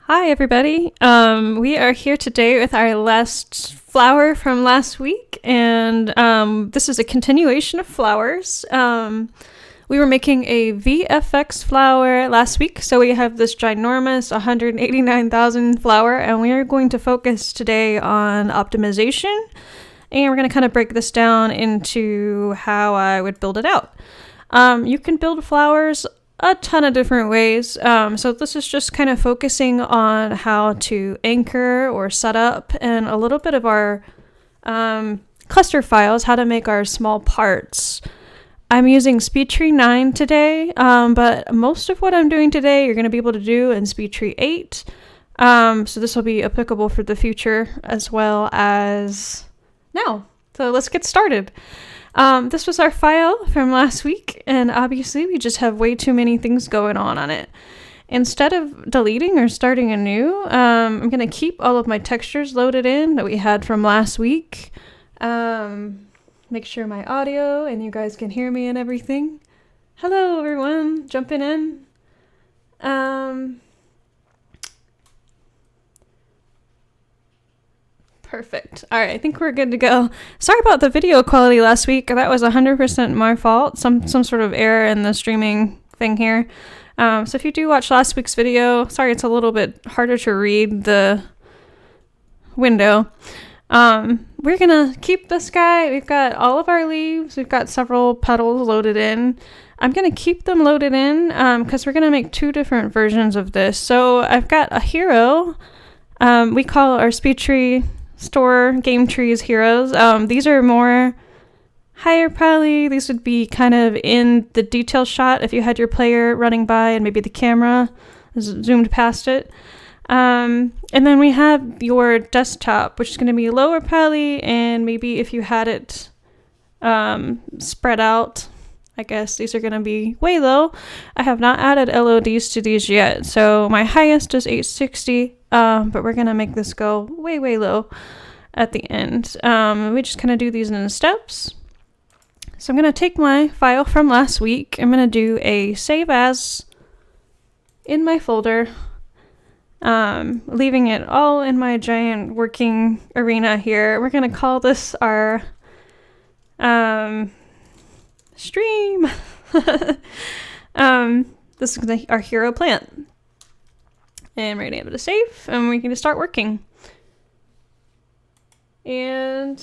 Hi everybody, we are here today with our last flower from last week, and this is a continuation of flowers. We were making a VFX flower last week, so we have this ginormous 189,000 flower, and we are going to focus today on optimization, and we're going to kind of break this down into how I would build it out. You can build flowers a ton of different ways. So this is just kind of focusing on how to anchor or set up and a little bit of our cluster files, how to make our small parts. I'm using SpeedTree 9 today, but most of what I'm doing today you're going to be able to do in SpeedTree 8. So this will be applicable for the future as well as now. So let's get started. This was our file from last week, and obviously we just have way too many things going on it. Instead of deleting or starting anew, I'm going to keep all of my textures loaded in that we had from last week. Make sure my audio and you guys can hear me and everything. Hello everyone, jumping in. Perfect. All right, I think we're good to go. Sorry about the video quality last week. That was 100% my fault. Some sort of error in the streaming thing here. So if you do watch last week's video, sorry it's a little bit harder to read the window. We're gonna keep this guy. We've got all of our leaves. We've got several petals loaded in. I'm gonna keep them loaded in because we're gonna make two different versions of this. So I've got a hero. We call our SpeedTree store game trees heroes. These are more higher poly. These would be kind of in the detail shot if you had your player running by and maybe the camera zoomed past it. And then we have your desktop, which is going to be lower poly, and maybe if you had it spread out, I guess these are going to be way low. I have not added LODs to these yet, so my highest is 860. But we're gonna make this go way low at the end. We just kind of do these in steps. So I'm gonna take my file from last week. I'm gonna do a save as in my folder, leaving it all in my giant working arena here. We're gonna call this our stream. This is our hero plant. And we're gonna able to save, and we can just start working. And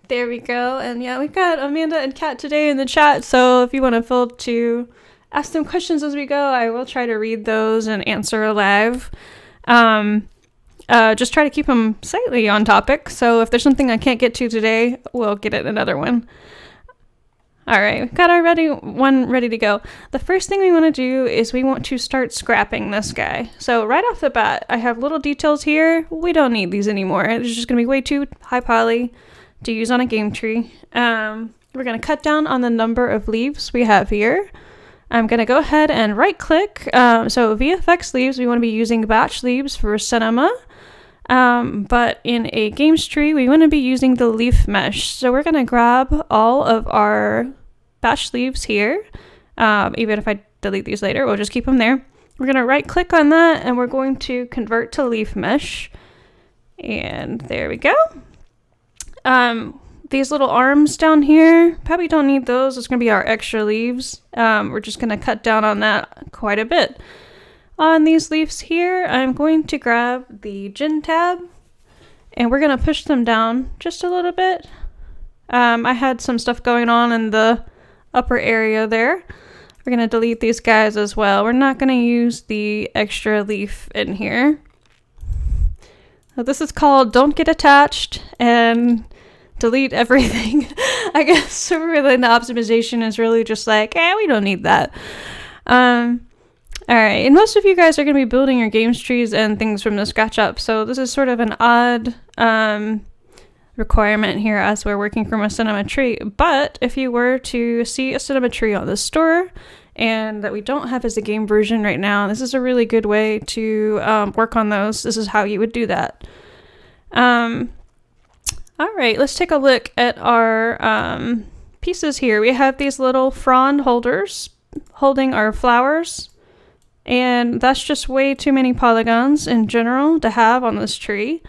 there we go. And yeah, we've got Amanda and Kat today in the chat, so if you want to feel to ask them questions as we go, I will try to read those and answer live. Just try to keep them slightly on topic, so if there's something I can't get to today, we'll get it another one. All right, we've got our one ready to go. The first thing we want to do is we want to start scrapping this guy. So right off the bat, I have little details here. We don't need these anymore. It's just going to be way too high poly to use on a game tree. We're going to cut down on the number of leaves we have here. I'm going to go ahead and right click. So VFX leaves, we want to be using batch leaves for cinema. But in a games tree, we want to be using the leaf mesh. So we're going to grab all of our batch leaves here. Even if I delete these later, we'll just keep them there. We're going to right click on that and we're going to convert to leaf mesh. And there we go. These little arms down here, probably don't need those. It's going to be our extra leaves. We're just going to cut down on that quite a bit. On these leaves here, I'm going to grab the Gen tab and we're going to push them down just a little bit. I had some stuff going on in the upper area there. We're going to delete these guys as well. We're not going to use the extra leaf in here. So this is called Don't Get Attached and delete everything. I guess so really the optimization is really just like, we don't need that. Alright, and most of you guys are going to be building your games trees and things from the scratch up, so this is sort of an odd requirement here as we're working from a cinema tree. But if you were to see a cinema tree on the store and that we don't have as a game version right now, this is a really good way to work on those. This is how you would do that. Alright, let's take a look at our pieces here. We have these little frond holders holding our flowers, and that's just way too many polygons in general to have on this tree.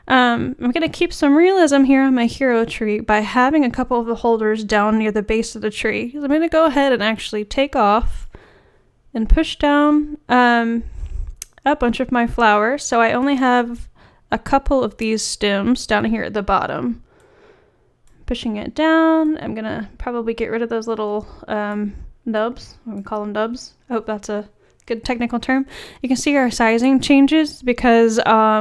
I'm going to keep some realism here on my hero tree by having a couple of the holders down near the base of the tree. I'm going to go ahead and actually take off and push down a bunch of my flowers, so I only have a couple of these stems down here at the bottom. Pushing it down, I'm going to probably get rid of those little nubs. We call them nubs. I hope that's a good technical term. You can see our sizing changes because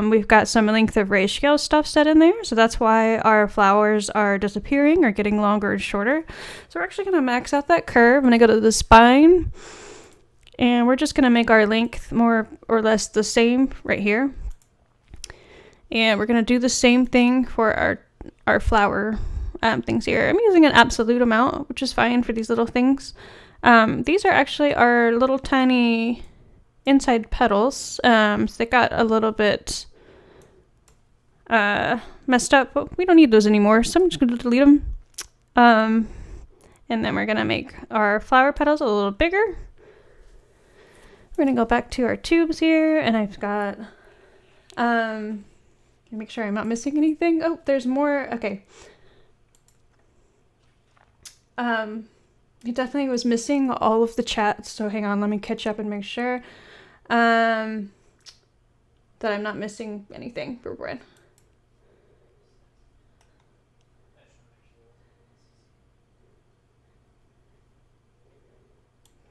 we've got some length of ratio stuff set in there, so that's why our flowers are disappearing or getting longer and shorter. So we're actually going to max out that curve. I'm going to go to the spine, and we're just going to make our length more or less the same right here, and we're going to do the same thing for our flower things here. I'm using an absolute amount, which is fine for these little things. These are actually our little tiny inside petals, so they got a little bit messed up, but we don't need those anymore, so I'm just going to delete them. And then we're going to make our flower petals a little bigger. We're going to go back to our tubes here, and I've got, make sure I'm not missing anything. Oh, there's more. Okay. It definitely was missing all of the chat, so hang on, let me catch up and make sure that I'm not missing anything for Brad.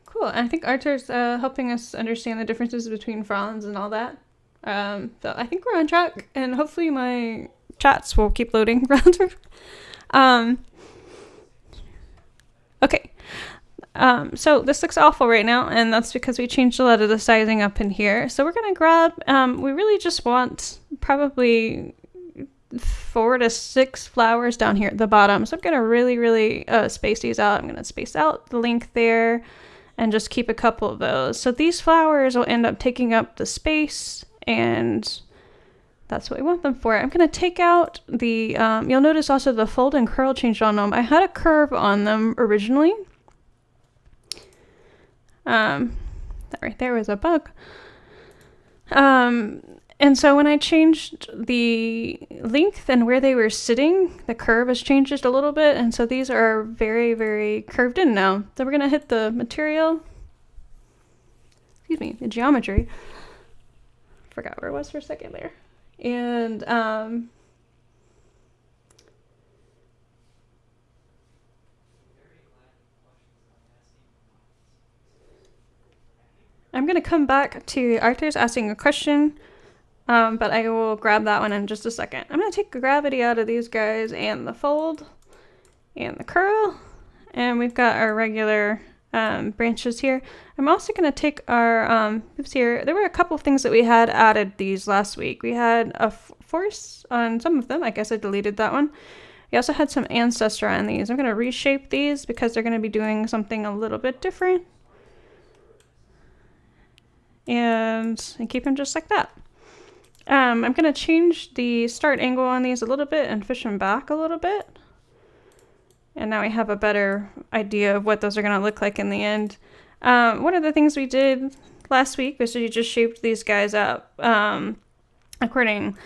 Cool, I think Arthur's helping us understand the differences between fronds and all that. So I think we're on track, and hopefully my chats will keep loading. Okay. So this looks awful right now, and that's because we changed a lot of the sizing up in here. So we're going to grab, we really just want probably 4 to 6 flowers down here at the bottom. So I'm going to really space these out. I'm going to space out the length there and just keep a couple of those. So these flowers will end up taking up the space, and that's what we want them for. I'm going to take out the, you'll notice also the fold and curl changed on them. I had a curve on them originally. That right there was a bug. And so when I changed the length and where they were sitting, the curve has changed just a little bit. And so these are very curved in now. So we're going to hit the material, the geometry. Forgot where it was for a second there. And I'm going to come back to Arthur's asking a question, but I will grab that one in just a second. I'm going to take the gravity out of these guys and the fold and the curl, and we've got our regular branches here. I'm also going to take our oops here. There were a couple of things that we had added these last week. We had a force on some of them. I guess I deleted that one. We also had some ancestor on these. I'm going to reshape these because they're going to be doing something a little bit different. And keep them just like that. I'm going to change the start angle on these a little bit and fish them back a little bit. And now we have a better idea of what those are going to look like in the end. One of the things we did last week was we just shaped these guys up according.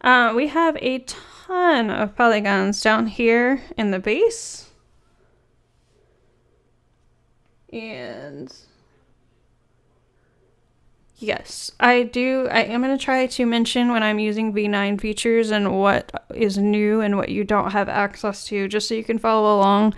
We have a ton of polygons down here in the base. And Yes, I do. I am going to try to mention when I'm using V9 features and what is new and what you don't have access to, just so you can follow along.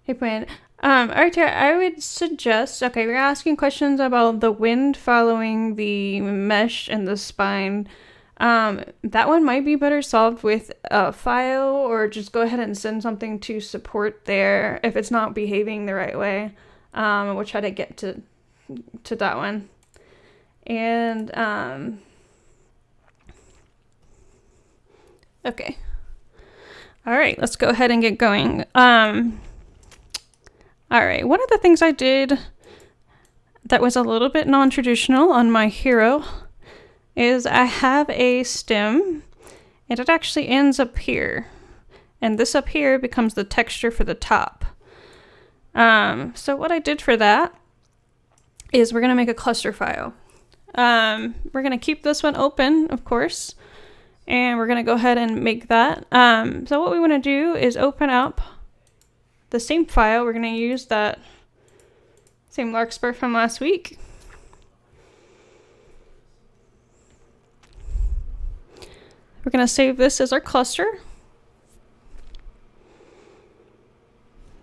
Hey, Plan. Alright, I would suggest, okay, we're asking questions about the wind following the mesh and the spine. That one might be better solved with a file, or just go ahead and send something to support there if it's not behaving the right way. We'll try to get to that one. And, okay. Alright, let's go ahead and get going. Alright, one of the things I did that was a little bit non-traditional on my hero is I have a stem, and it actually ends up here. And this up here becomes the texture for the top. So what I did for that is we're going to make a cluster file. We're going to keep this one open, of course, and we're going to go ahead and make that. So what we want to do is open up the same file. We're going to use that same Larkspur from last week. We're going to save this as our cluster.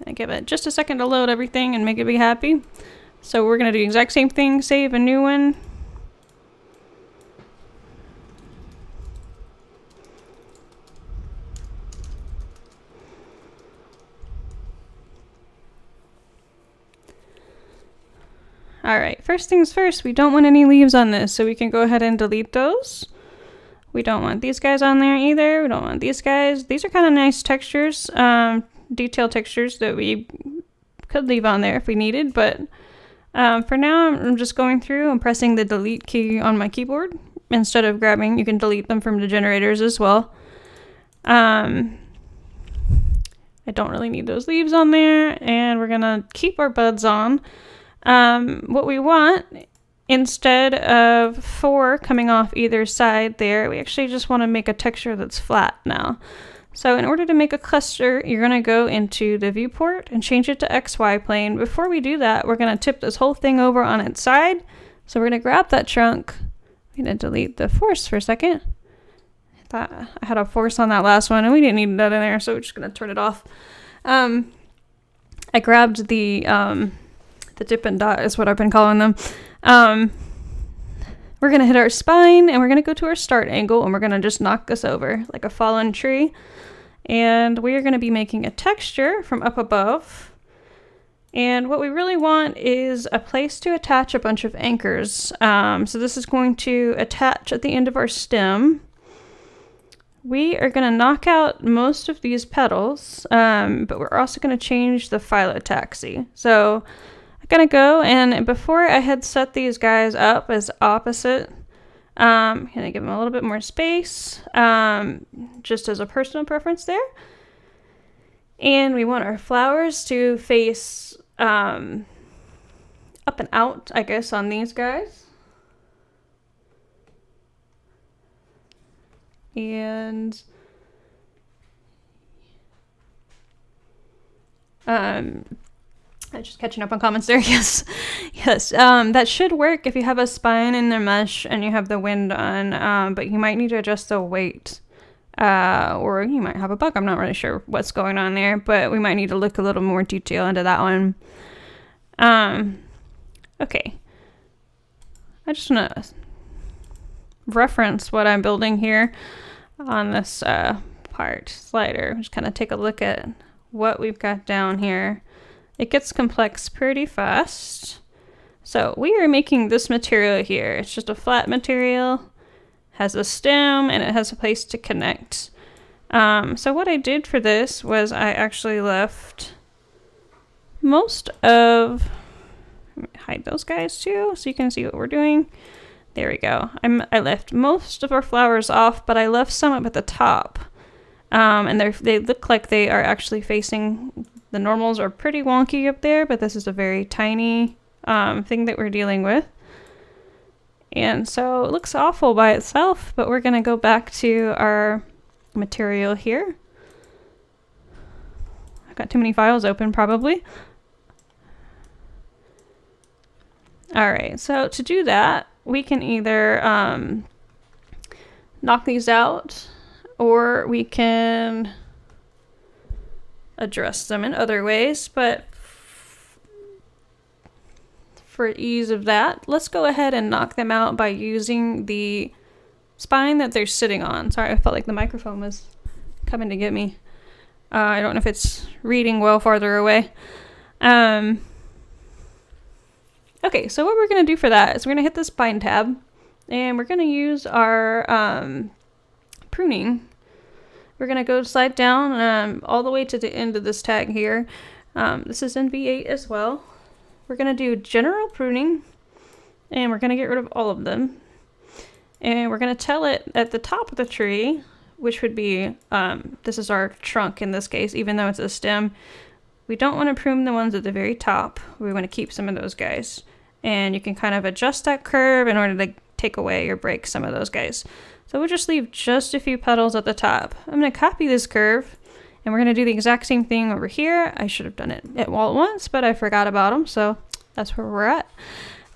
I give it just a second to load everything and make it be happy. So we're going to do the exact same thing, save a new one. Alright, first things first, we don't want any leaves on this, so we can go ahead and delete those. We don't want these guys on there either. We don't want these guys. These are kind of nice textures, detail textures that we could leave on there if we needed, but for now I'm just going through and pressing the delete key on my keyboard instead of grabbing. You can delete them from the generators as well. I don't really need those leaves on there, and we're gonna keep our buds on. What we want, instead of 4 coming off either side there, we actually just want to make a texture that's flat now. So in order to make a cluster, you're going to go into the viewport and change it to XY plane. Before we do that, we're going to tip this whole thing over on its side. So we're going to grab that chunk. I'm going to delete the force for a second. I thought I had a force on that last one, and we didn't need that in there, so we're just going to turn it off. I grabbed the dip and dot is what I've been calling them. We're going to hit our spine, and we're going to go to our start angle, and we're going to just knock this over like a fallen tree. And we are going to be making a texture from up above. And what we really want is a place to attach a bunch of anchors. So this is going to attach at the end of our stem. We are going to knock out most of these petals, but we're also going to change the phyllotaxy. So I'm gonna go, and before I had set these guys up as opposite, I'm gonna give them a little bit more space, just as a personal preference there. And we want our flowers to face up and out, I guess, on these guys. And I'm just catching up on comments there. Yes. That should work if you have a spine in the mesh and you have the wind on, but you might need to adjust the weight, or you might have a bug. I'm not really sure what's going on there, but we might need to look a little more detail into that one. Okay. I just want to reference what I'm building here on this part slider. Just kind of take a look at what we've got down here. It gets complex pretty fast. So we are making this material here. It's just a flat material, has a stem, and it has a place to connect. So what I did for this was I actually left most of, hide those guys too so you can see what we're doing. There we go. I left most of our flowers off, but I left some up at the top. And they look like they are actually facing. The normals are pretty wonky up there, but this is a very tiny thing that we're dealing with. And so it looks awful by itself, but we're going to go back to our material here. got too many files open probably. All right, so to do that, we can either knock these out, or we can address them in other ways, but for ease of that, let's go ahead and knock them out by using the spine that they're sitting on. Sorry, I felt like the microphone was coming to get me. I don't know if it's reading well farther away. Okay, so what we're going to do for that is we're going to hit the spine tab, and we're going to use our pruning. We're going to go slide down all the way to the end of this tag here. This is in V8 as well. We're going to do general pruning, and we're going to get rid of all of them. And we're going to tell it at the top of the tree, which would be, this is our trunk in this case, even though it's a stem. We don't want to prune the ones at the very top. We want to keep some of those guys. And you can kind of adjust that curve in order to take away or break some of those guys. So we'll just leave just a few petals at the top. I'm going to copy this curve, and we're going to do the exact same thing over here. I should have done it all at once, but I forgot about them, so that's where we're at.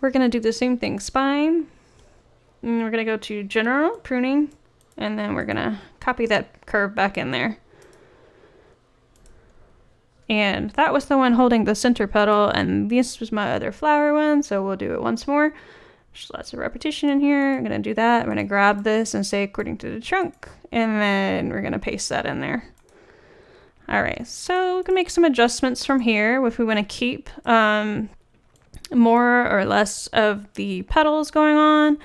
We're going to do the same thing, spine, and we're going to go to general pruning, and then we're going to copy that curve back in there. And that was the one holding the center petal, and this was my other flower one, so we'll do it once more. Just lots of repetition in here. I'm going to do that. I'm going to grab this and say according to the trunk, and then we're going to paste that in there. All right, so we can make some adjustments from here if we want to keep more or less of the petals going on.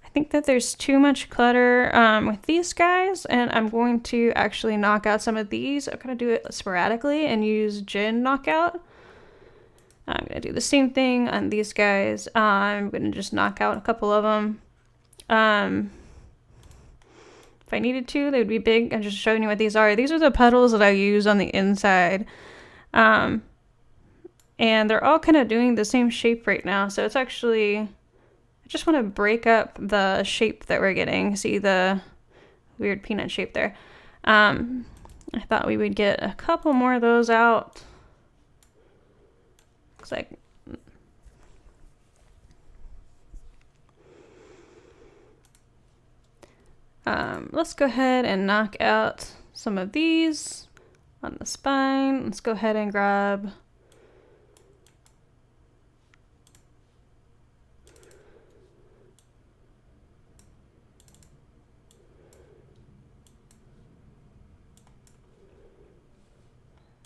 I think that there's too much clutter with these guys, and I'm going to actually knock out some of these. I'm going to do it sporadically and use Gen knockout. I'm going to do the same thing on these guys. I'm going to just knock out a couple of them. If I needed to, they would be big. I'm just showing you what these are. These are the petals that I use on the inside. And they're all kind of doing the same shape right now. So it's actually, I just want to break up the shape that we're getting. See the weird peanut shape there. I thought we would get a couple more of those out. Looks like let's go ahead and knock out some of these on the spine. Let's go ahead and grab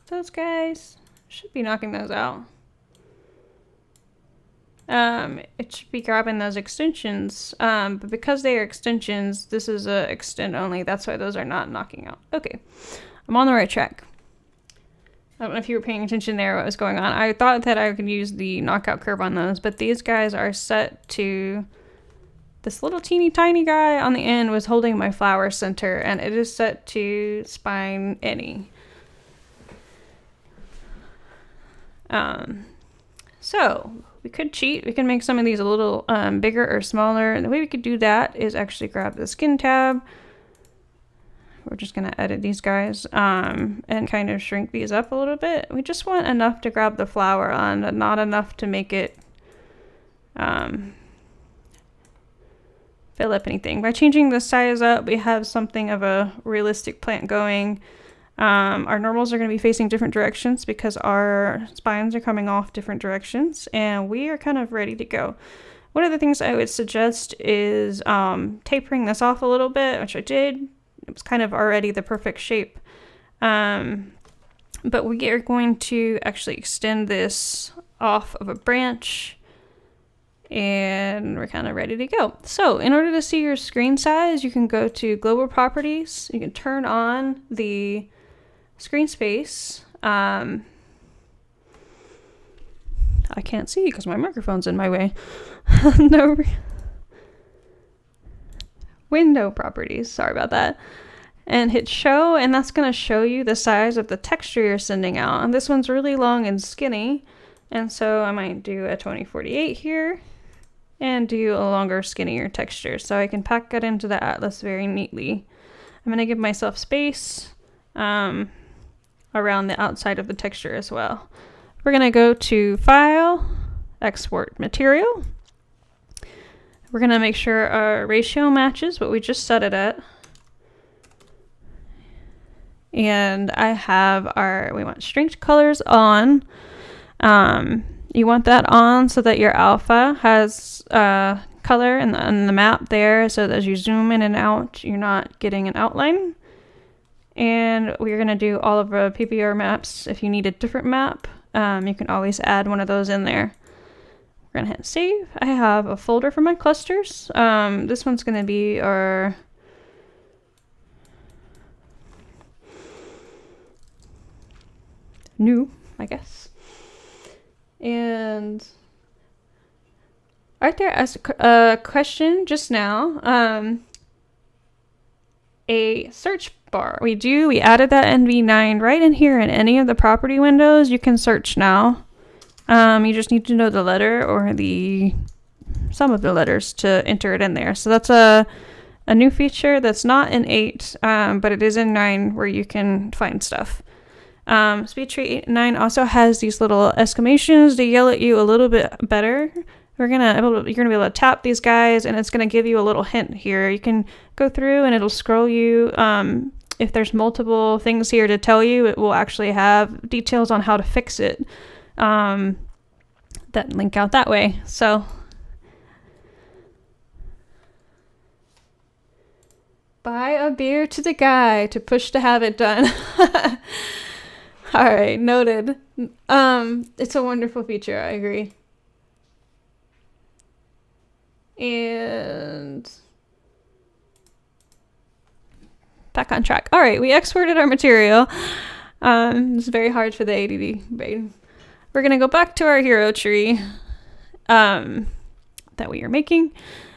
those guys. Should be knocking those out. It should be grabbing those extensions, but because they are extensions, this is a extend only. That's why those are not knocking out. Okay, I'm on the right track. I don't know if you were paying attention there, what was going on. I thought that I could use the knockout curve on those, but these guys are set to, this little teeny tiny guy on the end was holding my flower center, and it is set to spine any. So we could cheat. We can make some of these a little bigger or smaller. And the way we could do that is actually grab the skin tab. We're just going to edit these guys and kind of shrink these up a little bit. We just want enough to grab the flower on, but not enough to make it fill up anything. By changing the size up, we have something of a realistic plant going. Our normals are going to be facing different directions because our spines are coming off different directions, and we are kind of ready to go. One of the things I would suggest is tapering this off a little bit, which I did. It was kind of already the perfect shape. But we are going to actually extend this off of a branch, and we're kind of ready to go. So in order to see your screen size, you can go to Global Properties. You can turn on the screen space. I can't see because my microphone's in my way. No. Window properties, sorry about that. And hit show, and that's going to show you the size of the texture you're sending out. And this one's really long and skinny, and so I might do a 2048 here and do a longer, skinnier texture so I can pack it into the atlas very neatly. I'm going to give myself space. around the outside of the texture as well. We're going to go to File, Export Material. We're going to make sure our ratio matches what we just set it at. And I have we want strength colors on. You want that on so that your alpha has color in the map there, so that as you zoom in and out, you're not getting an outline. And we're going to do all of our PBR maps. If you need a different map, you can always add one of those in there. We're going to hit save. I have a folder for my clusters. This one's going to be our new, I guess. And Arthur asked a question just now. A search bar. We added that NV9 right in here in any of the property windows. You can search now. You just need to know the letter or some of the letters to enter it in there. So that's a new feature that's not in 8, but it is in 9 where you can find stuff. SpeedTree 8.9 also has these little exclamations to yell at you a little bit better. You're gonna be able to tap these guys, and it's gonna give you a little hint here. You can go through and it'll scroll you. If there's multiple things here to tell you, it will actually have details on how to fix it. That link out that way. So buy a beer to the guy to push to have it done. All right, noted. It's a wonderful feature. I agree. And back on track. All right, we exported our material. It's very hard for the ADD brain. We're going to go back to our hero tree that we are making.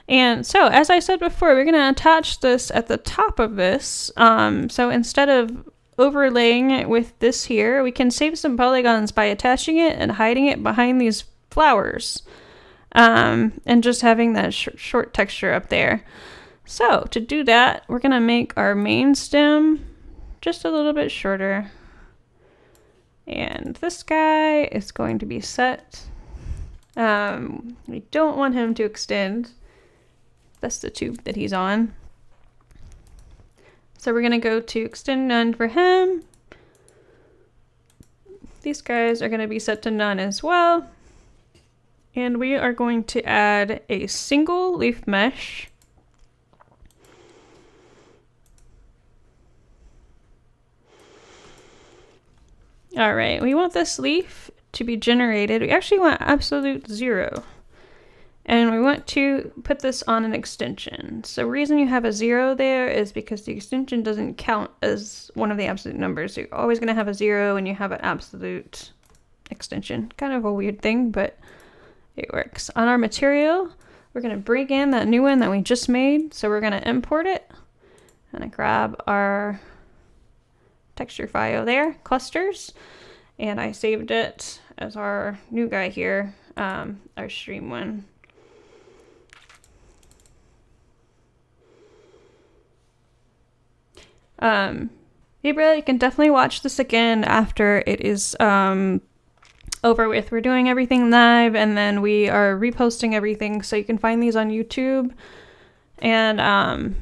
And so, as I said before, we're going to attach this at the top of this. So instead of overlaying it with this here, we can save some polygons by attaching it and hiding it behind these flowers. And just having that short texture up there. So to do that, we're going to make our main stem just a little bit shorter. And this guy is going to be set. We don't want him to extend. That's the tube that he's on. So we're going to go to extend none for him. These guys are going to be set to none as well. And we are going to add a single leaf mesh. All right, we want this leaf to be generated. We actually want absolute 0. And we want to put this on an extension. So the reason you have a 0 there is because the extension doesn't count as one of the absolute numbers. So you're always going to have a 0 when you have an absolute extension. Kind of a weird thing, but it works. On our material, we're going to bring in that new one that we just made. So we're going to import it. I'm going to grab our texture file there, clusters, and I saved it as our new guy here, our stream one. Libra, you can definitely watch this again after it is over with. We're doing everything live, and then we are reposting everything, so you can find these on YouTube. And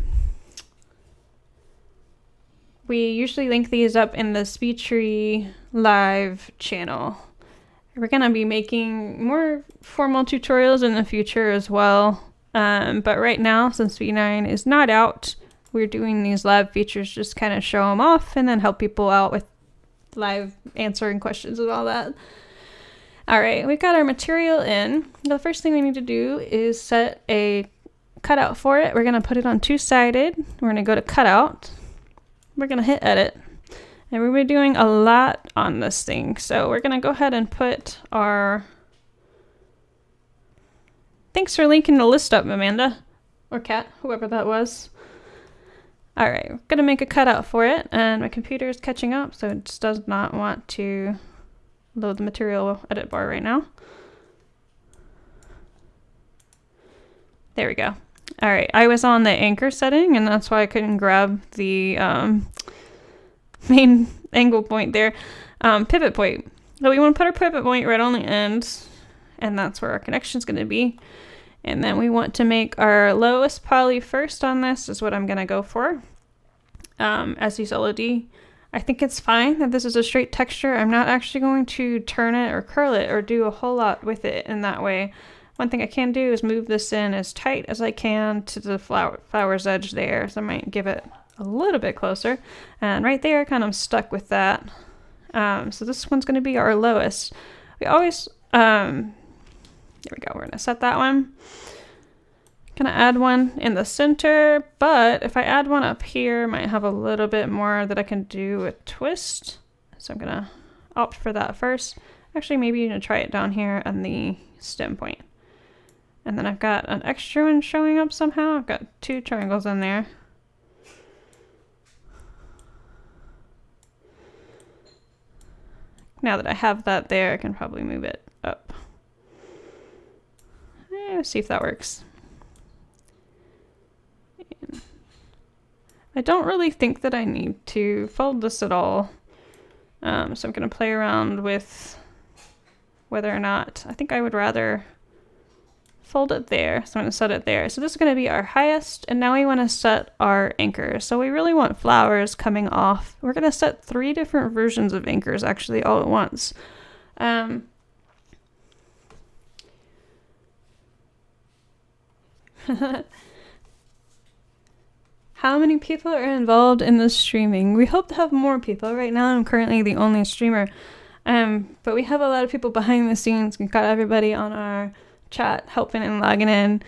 we usually link these up in the SpeedTree live channel. We're going to be making more formal tutorials in the future as well. But right now, since V9 is not out, we're doing these live features, just kind of show them off and then help people out with live answering questions and all that. All right, we've got our material in. The first thing we need to do is set a cutout for it. We're going to put it on two-sided. We're going to go to cutout. We're going to hit edit. And we're going to be doing a lot on this thing. So we're going to go ahead and put our... Thanks for linking the list up, Amanda. Or Kat, whoever that was. All right, we're going to make a cutout for it. And my computer is catching up, so it just does not want to load the material edit bar right now. There we go. All right, I was on the anchor setting, and that's why I couldn't grab the main angle point there, pivot point. So we want to put our pivot point right on the end, and that's where our connection is going to be. And then we want to make our lowest poly first on this is what I'm going to go for. As you LOD, I think it's fine that this is a straight texture. I'm not actually going to turn it or curl it or do a whole lot with it in that way. One thing I can do is move this in as tight as I can to the flower's edge there. So I might give it a little bit closer. And right there, kind of stuck with that. So this one's going to be our lowest. We always, there we go. We're going to set that one. Gonna add one in the center, but if I add one up here, I might have a little bit more that I can do with twist. So I'm gonna opt for that first. Actually, maybe I'm gonna try it down here on the stem point. And then I've got an extra one showing up somehow. I've got 2 triangles in there. Now that I have that there, I can probably move it up. Let's see if that works. I don't really think that I need to fold this at all. So I'm going to play around with whether or not, I think I would rather fold it there. So I'm going to set it there. So this is going to be our highest, and now we want to set our anchors. So we really want flowers coming off. We're going to set 3 different versions of anchors actually all at once. How many people are involved in this streaming? We hope to have more people. Right now I'm currently the only streamer. But we have a lot of people behind the scenes. We've got everybody on our chat helping and logging in.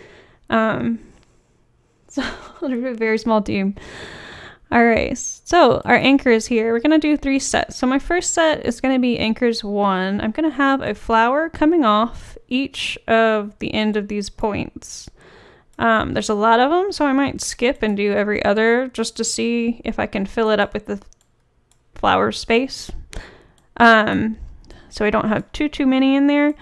So a very small team. Alright, so our anchors here, we're going to do 3 sets. So my first set is going to be anchors 1. I'm going to have a flower coming off each of the end of these points. There's a lot of them, so I might skip and do every other just to see if I can fill it up with the flower space. So I don't have too many in there.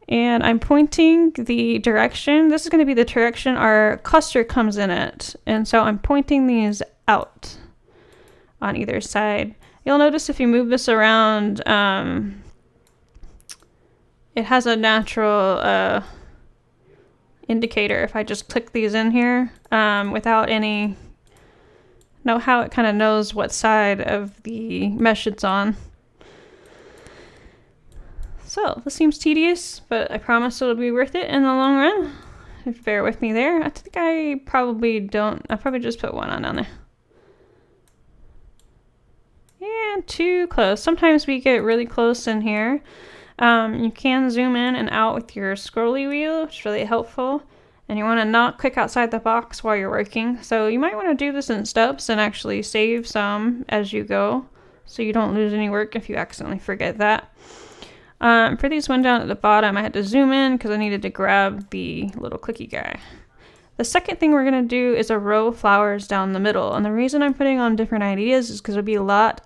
And I'm pointing the direction. This is going to be the direction our cluster comes in at. And so I'm pointing these out on either side. You'll notice if you move this around, it has a natural indicator. If I just click these in here without any, know how it kind of knows what side of the mesh it's on. So this seems tedious, but I promise it'll be worth it in the long run. If bear with me there. I think I probably don't. I'll probably just put one on down there. And too close. Sometimes we get really close in here. You can zoom in and out with your scrolly wheel, which is really helpful. And you want to not click outside the box while you're working. So you might want to do this in steps and actually save some as you go, so you don't lose any work if you accidentally forget that. For these one down at the bottom, I had to zoom in because I needed to grab the little clicky guy. The second thing we're going to do is a row of flowers down the middle. And the reason I'm putting on different ideas is because it'll be a lot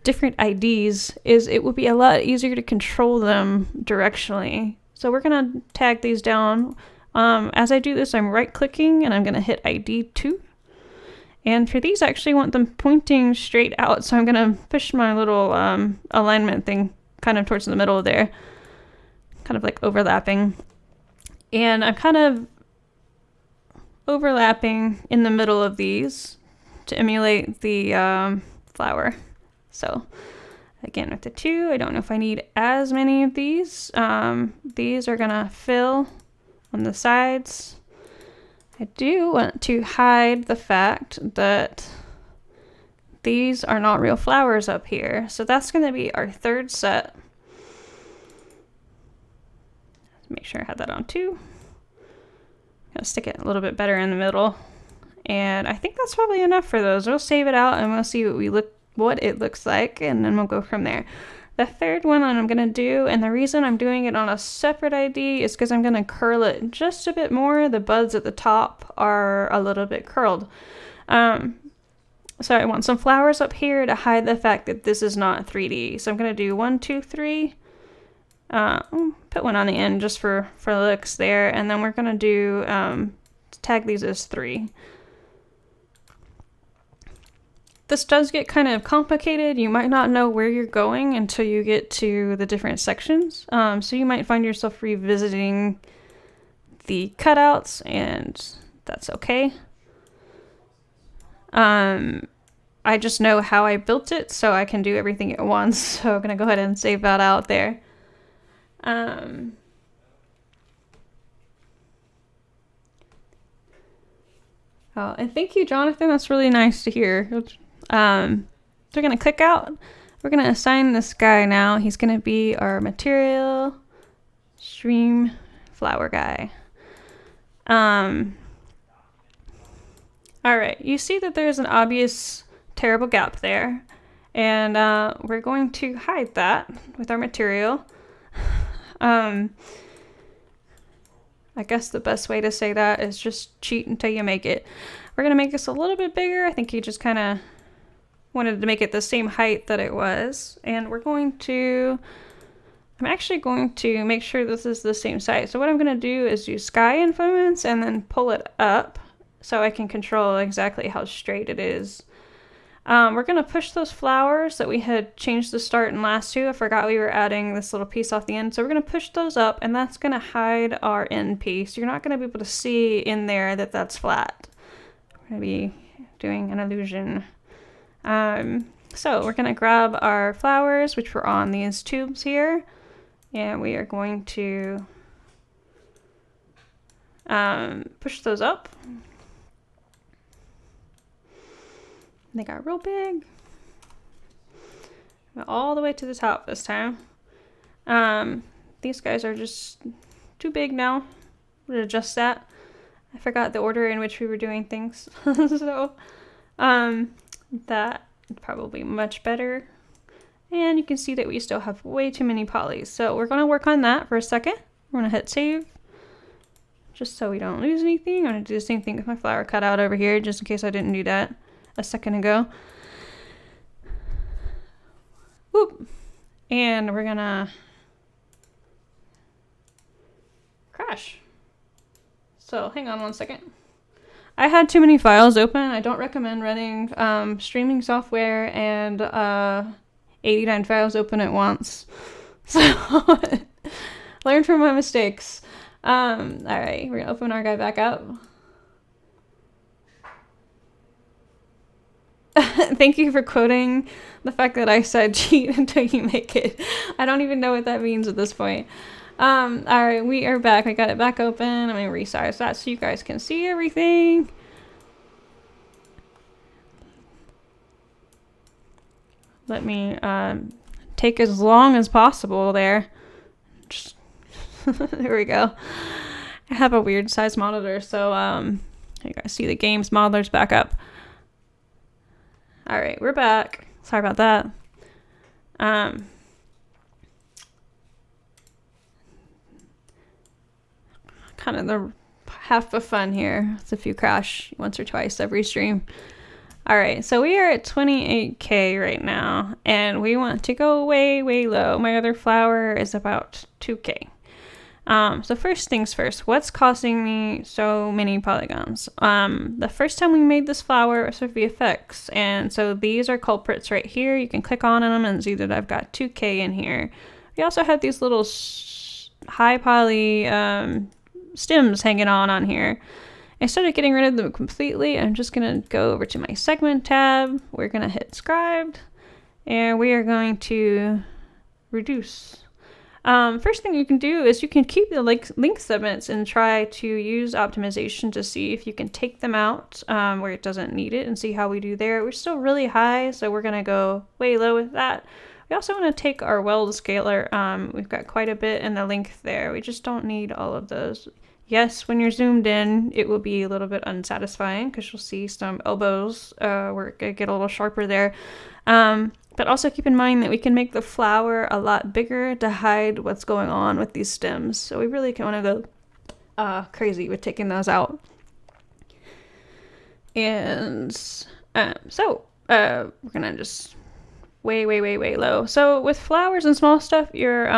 different IDs, is it would be a lot easier to control them directionally. So we're going to tag these down. As I do this, I'm right clicking and I'm going to hit ID 2. And for these, I actually want them pointing straight out. So I'm going to push my little alignment thing kind of towards the middle there, kind of like overlapping. And I'm kind of overlapping in the middle of these to emulate the flower. So again, with the 2, I don't know if I need as many of these. These are gonna fill on the sides. I do want to hide the fact that these are not real flowers up here. So that's gonna be our 3rd set. Make sure I have that on 2. Gonna stick it a little bit better in the middle. And I think that's probably enough for those. We'll save it out and we'll see what it looks like, and then we'll go from there. The 3rd one I'm going to do, and the reason I'm doing it on a separate ID is because I'm going to curl it just a bit more. The buds at the top are a little bit curled. So I want some flowers up here to hide the fact that this is not 3D. So I'm going to do 1, 2, 3. Put one on the end just for looks there, and then we're going to do tag these as 3. this does get kind of complicated. You might not know where you're going until you get to the different sections. So you might find yourself revisiting the cutouts, and that's okay. I just know how I built it, so I can do everything at once. So I'm going to go ahead and save that out there. Oh, and thank you, Jonathan. That's really nice to hear. So we're going to click out. We're going to assign this guy now. He's going to be our material stream flower guy. All right, you see that there's an obvious terrible gap there, and we're going to hide that with our material. I guess the best way to say that is just cheat until you make it. We're going to make this a little bit bigger. I think he just kind of wanted to make it the same height that it was. And we're going to, I'm actually going to make sure this is the same size. So what I'm going to do is use sky influence and then pull it up so I can control exactly how straight it is. We're going to push those flowers that we had changed the start and last to. I forgot we were adding this little piece off the end. So we're going to push those up, and that's going to hide our end piece. You're not going to be able to see in there that that's flat. We're going to be doing an illusion. So we're going to grab our flowers, which were on these tubes here, and we are going to push those up. They got real big. All the way to the top this time. These guys are just too big now. We'll adjust that. I forgot the order in which we were doing things. So that probably much better. And you can see that we still have way too many polys. So we're going to work on that for a second. We're going to hit save. Just so we don't lose anything. I'm going to do the same thing with my flower cutout over here, just in case I didn't do that a second ago. Whoop. And we're gonna crash. So hang on one second. I had too many files open. I don't recommend running streaming software and 89 files open at once. So learn from my mistakes. All right, we're gonna open our guy back up. Thank you for quoting the fact that I said cheat until you make it. I don't even know what that means at this point. All right, we are back. I got it back open. I'm going to resize that so you guys can see everything. Let me take as long as possible there. Just there we go. I have a weird size monitor, so you guys see the game's modeler's back up. All right, we're back. Sorry about that. Kind of the half the fun here. It's if you crash once or twice every stream. All right, so we are at 28K right now, and we want to go way, way low. My other flower is about 2K. So first things first, what's costing me so many polygons? The first time we made this flower, it was with VFX, and so these are culprits right here. You can click on them and see that I've got 2K in here. We also have these little high poly stems hanging on here. Instead of getting rid of them completely, I'm just going to go over to my segment tab. We're going to hit scribed, and we are going to reduce. First thing you can do is you can keep the link segments and try to use optimization to see if you can take them out where it doesn't need it and see how we do there. We're still really high, so we're going to go way low with that. We also want to take our weld scaler. We've got quite a bit in the length there. We just don't need all of those. Yes, when you're zoomed in, it will be a little bit unsatisfying because you'll see some elbows where it get a little sharper there. But also keep in mind that we can make the flower a lot bigger to hide what's going on with these stems. So we really can want to go crazy with taking those out. And so we're going to just way, way, way, way low. So with flowers and small stuff, your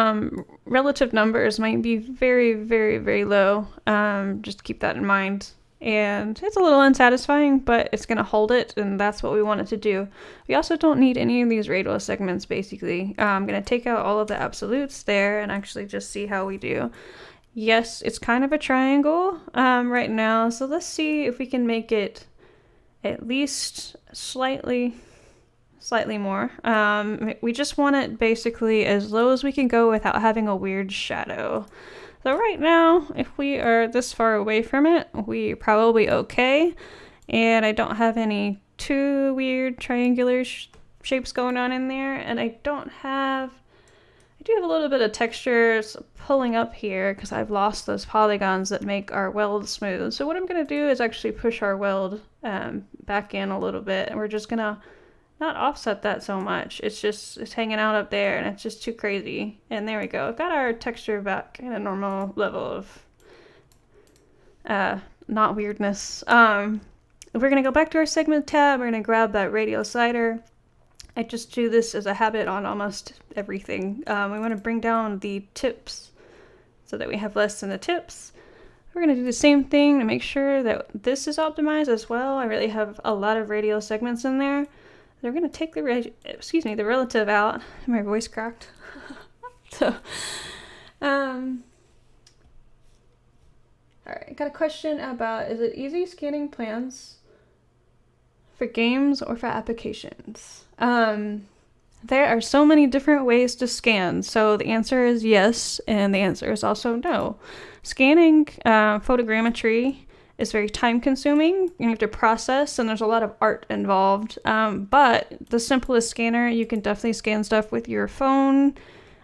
relative numbers might be very, very, very low. Just keep that in mind. and it's a little unsatisfying, but it's going to hold it, and that's what we want it to do. We also don't need any of these radial segments, basically. I'm going to take out all of the absolutes there and actually just see how we do. Yes, it's kind of a triangle right now, so let's see if we can make it at least slightly more. We just want it basically as low as we can go without having a weird shadow. So right now, if we are this far away from it, we're probably okay. And I don't have any too weird triangular shapes going on in there. And I do have a little bit of textures pulling up here because I've lost those polygons that make our weld smooth. So what I'm going to do is actually push our weld back in a little bit, and we're just going to not offset that so much. It's hanging out up there, and it's just too crazy. And there we go. I've got our texture back in a normal level of not weirdness. We're going to go back to our segment tab. We're going to grab that radial slider. I just do this as a habit on almost everything. We want to bring down the tips so that we have less in the tips. We're going to do the same thing to make sure that this is optimized as well. I really have a lot of radial segments in there. They're going to take the relative out. My voice cracked. So, all right, got a question about, is it easy scanning plans for games or for applications? There are so many different ways to scan, so the answer is yes, and the answer is also no. Scanning photogrammetry is very time consuming. You have to process, and there's a lot of art involved. But the simplest scanner, you can definitely scan stuff with your phone.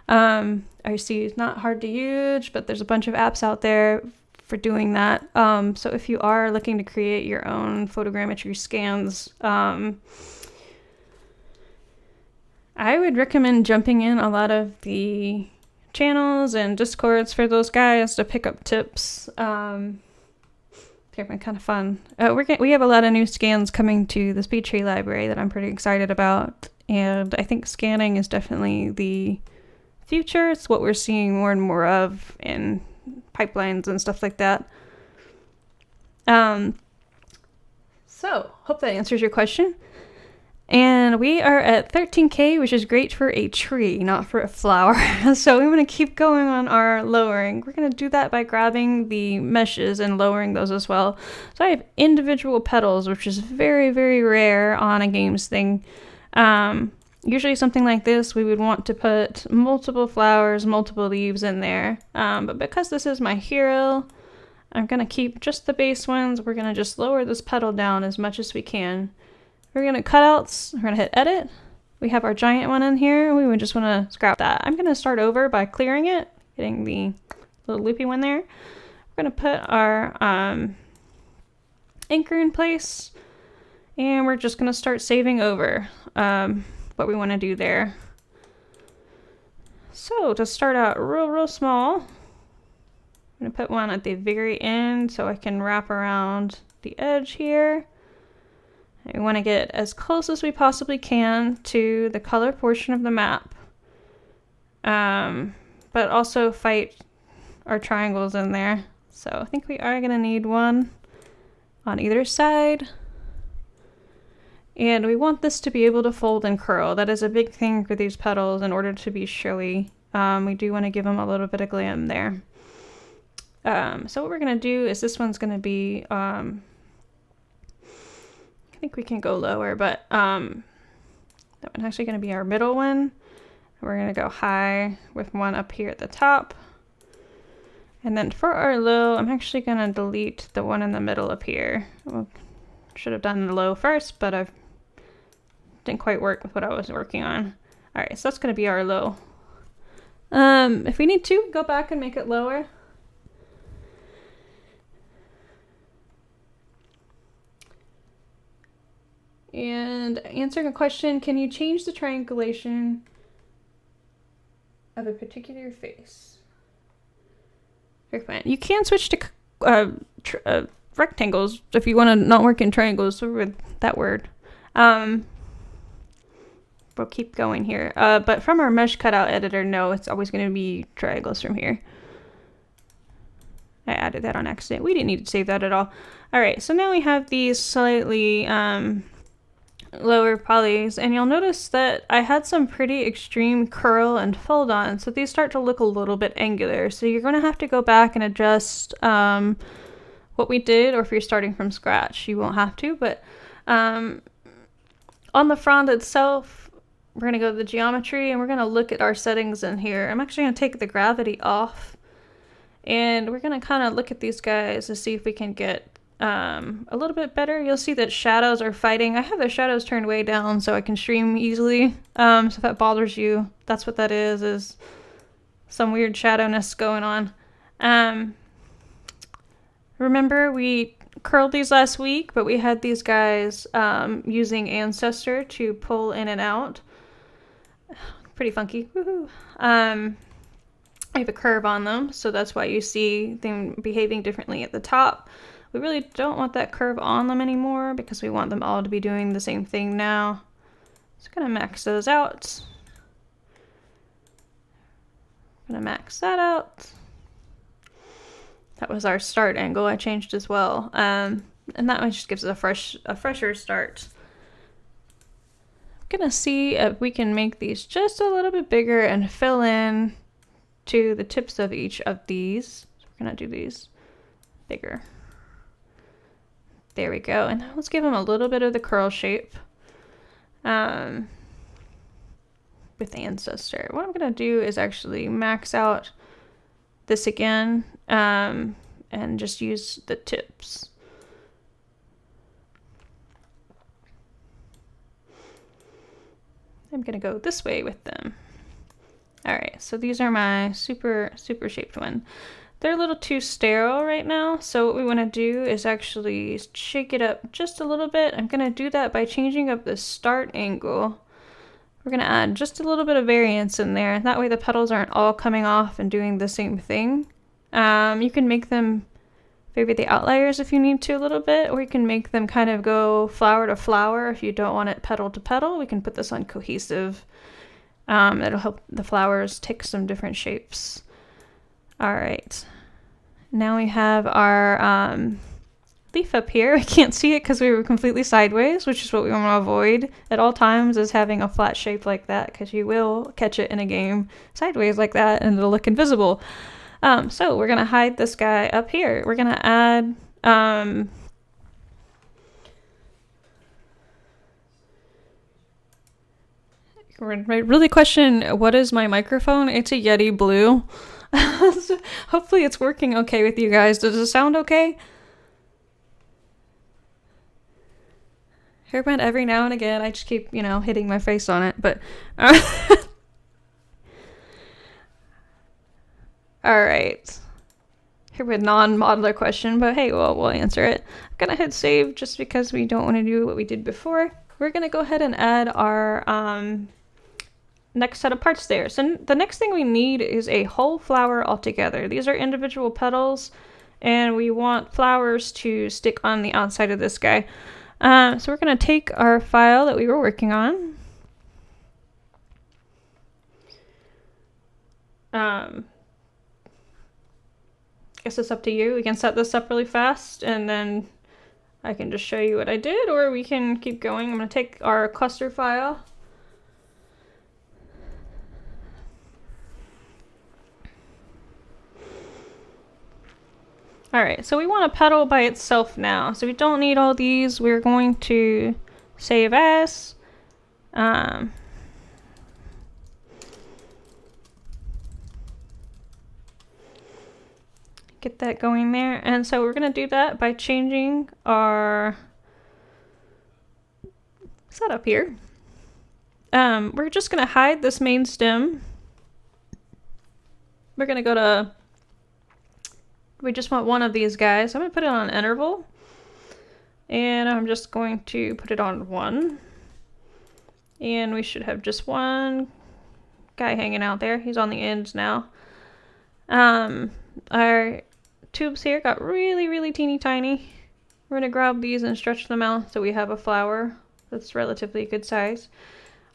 I see it's not hard to use, but there's a bunch of apps out there for doing that. So if you are looking to create your own photogrammetry scans, I would recommend jumping in a lot of the channels and discords for those guys to pick up tips. They've been kind of fun. We have a lot of new scans coming to the SpeedTree library that I'm pretty excited about, and I think scanning is definitely the future. It's what we're seeing more and more of in pipelines and stuff like that. So hope that answers your question. And we are at 13K, which is great for a tree, not for a flower. So we want to keep going on our lowering. We're going to do that by grabbing the meshes and lowering those as well. So I have individual petals, which is very, very rare on a games thing. Usually something like this, we would want to put multiple flowers, multiple leaves in there. But because this is my hero, I'm going to keep just the base ones. We're going to just lower this petal down as much as we can. We're going to cutouts. We're going to hit edit. We have our giant one in here. We would just want to scrap that. I'm going to start over by clearing it, getting the little loopy one there. We're going to put our anchor in place, and we're just going to start saving over what we want to do there. So to start out real small, I'm going to put one at the very end so I can wrap around the edge here. We want to get as close as we possibly can to the color portion of the map, but also fight our triangles in there. So I think we are going to need one on either side. And we want this to be able to fold and curl. That is a big thing for these petals in order to be showy. We do want to give them a little bit of glam there. So what we're going to do is this one's going to be... I think we can go lower, but that one's actually going to be our middle one. We're going to go high with one up here at the top. And then for our low, I'm actually going to delete the one in the middle up here. Well, should have done the low first, but I didn't quite work with what I was working on. All right, so that's going to be our low. If we need to, go back and make it lower. And answering a question, can you change the triangulation of a particular face? Very fine. You can switch to rectangles if you want to not work in triangles with that word. We'll keep going here. But from our mesh cutout editor, no, it's always going to be triangles from here. I added that on accident. We didn't need to save that at all. All right, so now we have these slightly lower polys, and you'll notice that I had some pretty extreme curl and fold on, so these start to look a little bit angular. So you're going to have to go back and adjust what we did, or if you're starting from scratch, you won't have to, but on the frond itself, we're going to go to the geometry and we're going to look at our settings in here. I'm actually going to take the gravity off, and we're going to kind of look at these guys to see if we can get a little bit better. You'll see that shadows are fighting. I have the shadows turned way down so I can stream easily. So if that bothers you, that's what that is some weird shadowness going on. Remember we curled these last week, but we had these guys using Ancestor to pull in and out. Pretty funky. Woohoo. I have a curve on them, so that's why you see them behaving differently at the top. We really don't want that curve on them anymore because we want them all to be doing the same thing now. So I'm going to max those out. I'm going to max that out. That was our start angle I changed as well. And that one just gives us a fresher start. I'm going to see if we can make these just a little bit bigger and fill in to the tips of each of these. So we're going to do these bigger. There we go. And let's give them a little bit of the curl shape with Ancestor. What I'm going to do is actually max out this again and just use the tips. I'm going to go this way with them. All right, so these are my super shaped one. They're a little too sterile right now, so what we want to do is actually shake it up just a little bit. I'm going to do that by changing up the start angle. We're going to add just a little bit of variance in there. That way the petals aren't all coming off and doing the same thing. You can make them favor the outliers if you need to a little bit, or you can make them kind of go flower to flower if you don't want it petal to petal. We can put this on cohesive. It'll help the flowers take some different shapes. All right, now we have our leaf up here. I can't see it because we were completely sideways, which is what we want to avoid at all times, is having a flat shape like that, because you will catch it in a game sideways like that and it'll look invisible. So we're going to hide this guy up here. We're going to add I really question, what is my microphone? It's a Yeti Blue. So hopefully it's working okay with you guys. Does it sound okay? Hairband every now and again. I just keep, hitting my face on it, but all right. Hairband non-modeler question, but hey, well, we'll answer it. I'm gonna hit save just because we don't want to do what we did before. We're gonna go ahead and add our next set of parts there. So the next thing we need is a whole flower altogether. These are individual petals, and we want flowers to stick on the outside of this guy. So we're going to take our file that we were working on. I guess it's up to you. We can set this up really fast, and then I can just show you what I did, or we can keep going. I'm going to take our cluster file. Alright, so we want a petal by itself now, so we don't need all these. We're going to save as. Get that going there, and so we're going to do that by changing our setup here. We're just going to hide this main stem. We're going to go to, we just want one of these guys. I'm going to put it on an interval, and I'm just going to put it on 1. And we should have just one guy hanging out there. He's on the ends now. Our tubes here got really teeny tiny. We're going to grab these and stretch them out so we have a flower that's relatively good size.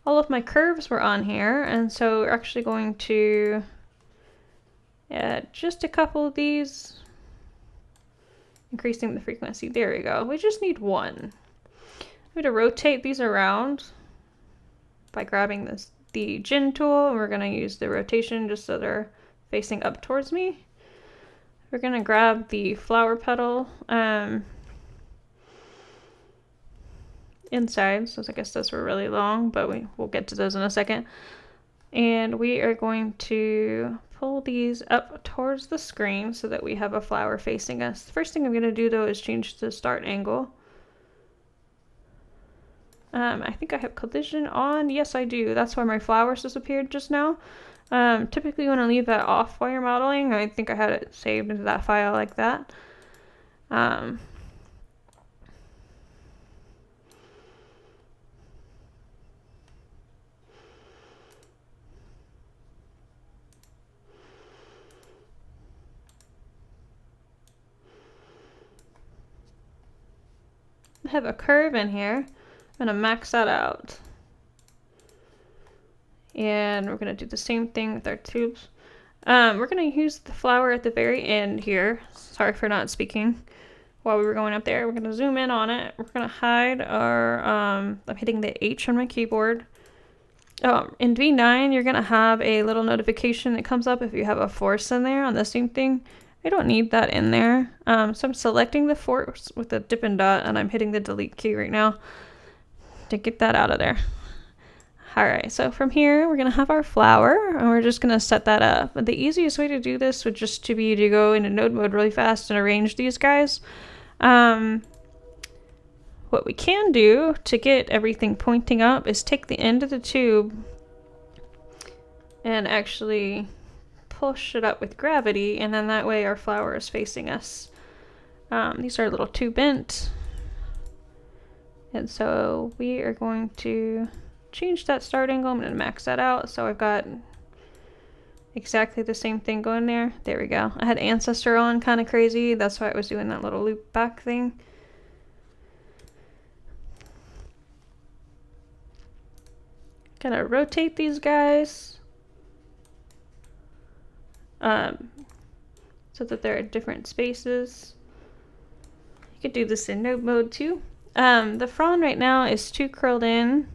All of my curves were on here, and so we're actually going to add just a couple of these increasing the frequency. There we go. We just need one. I'm going to rotate these around by grabbing the gin tool, and we're going to use the rotation just so they're facing up towards me. We're going to grab the flower petal inside, so I guess those were really long, but we'll get to those in a second. And we are going to pull these up towards the screen so that we have a flower facing us. The first thing I'm going to do though is change the start angle. I think I have collision on. Yes, I do. That's why my flowers disappeared just now. Typically you want to leave that off while you're modeling. I think I had it saved into that file like that. I have a curve in here. I'm going to max that out. And we're going to do the same thing with our tubes. We're going to use the flower at the very end here. Sorry for not speaking while we were going up there. We're going to zoom in on it. We're going to hide our, I'm hitting the H on my keyboard. In V9, you're going to have a little notification that comes up if you have a force in there on the same thing. I don't need that in there. So I'm selecting the force with the Dippin' Dot, and I'm hitting the delete key right now to get that out of there. Alright, so from here we're going to have our flower, and we're just going to set that up. But the easiest way to do this would just to be to go into node mode really fast and arrange these guys. What we can do to get everything pointing up is take the end of the tube and actually push it up with gravity, and then that way our flower is facing us. These are a little too bent, and so we are going to change that start angle. I'm going to max that out so I've got exactly the same thing going there. There we go. I had ancestor on kind of crazy, that's why I was doing that little loop back thing. Gonna rotate these guys so that they're at different spaces. You could do this in node mode too. The frond right now is too curled in.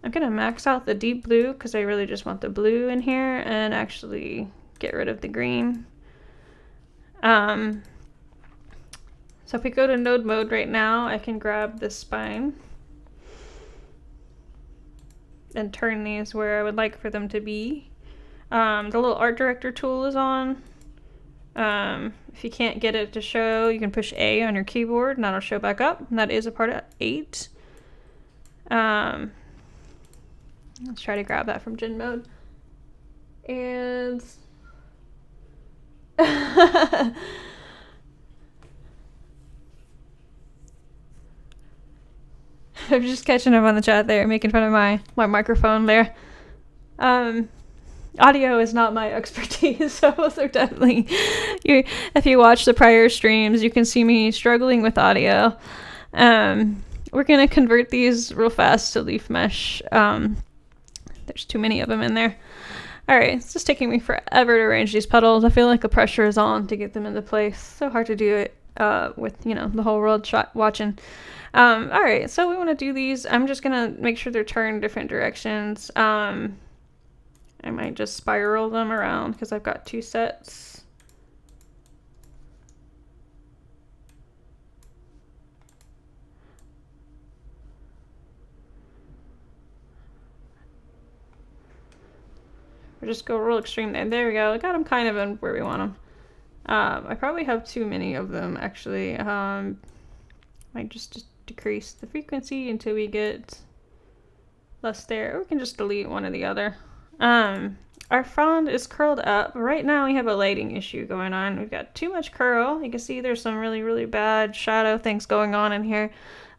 I'm gonna max out the deep blue because I really just want the blue in here and actually get rid of the green. So if we go to node mode right now, I can grab this spine and turn these where I would like for them to be. The little art director tool is on. If you can't get it to show, you can push A on your keyboard and that'll show back up. And that is a part of 8. Let's try to grab that from gen mode. And I'm just catching up on the chat there, making fun of my microphone there. Audio is not my expertise, so definitely, if you watch the prior streams, you can see me struggling with audio. We're going to convert these real fast to leaf mesh. There's too many of them in there. Alright, it's just taking me forever to arrange these petals. I feel like the pressure is on to get them into place. So hard to do it with, the whole world watching. Alright, so we want to do these. I'm just going to make sure they're turned different directions. I might just spiral them around because I've got 2 sets. Or just go real extreme there. There we go. I got them kind of in where we want them. I probably have too many of them actually. Might just decrease the frequency until we get less there. Or we can just delete one or the other. Our frond is curled up. Right now we have a lighting issue going on. We've got too much curl. You can see there's some really, really bad shadow things going on in here.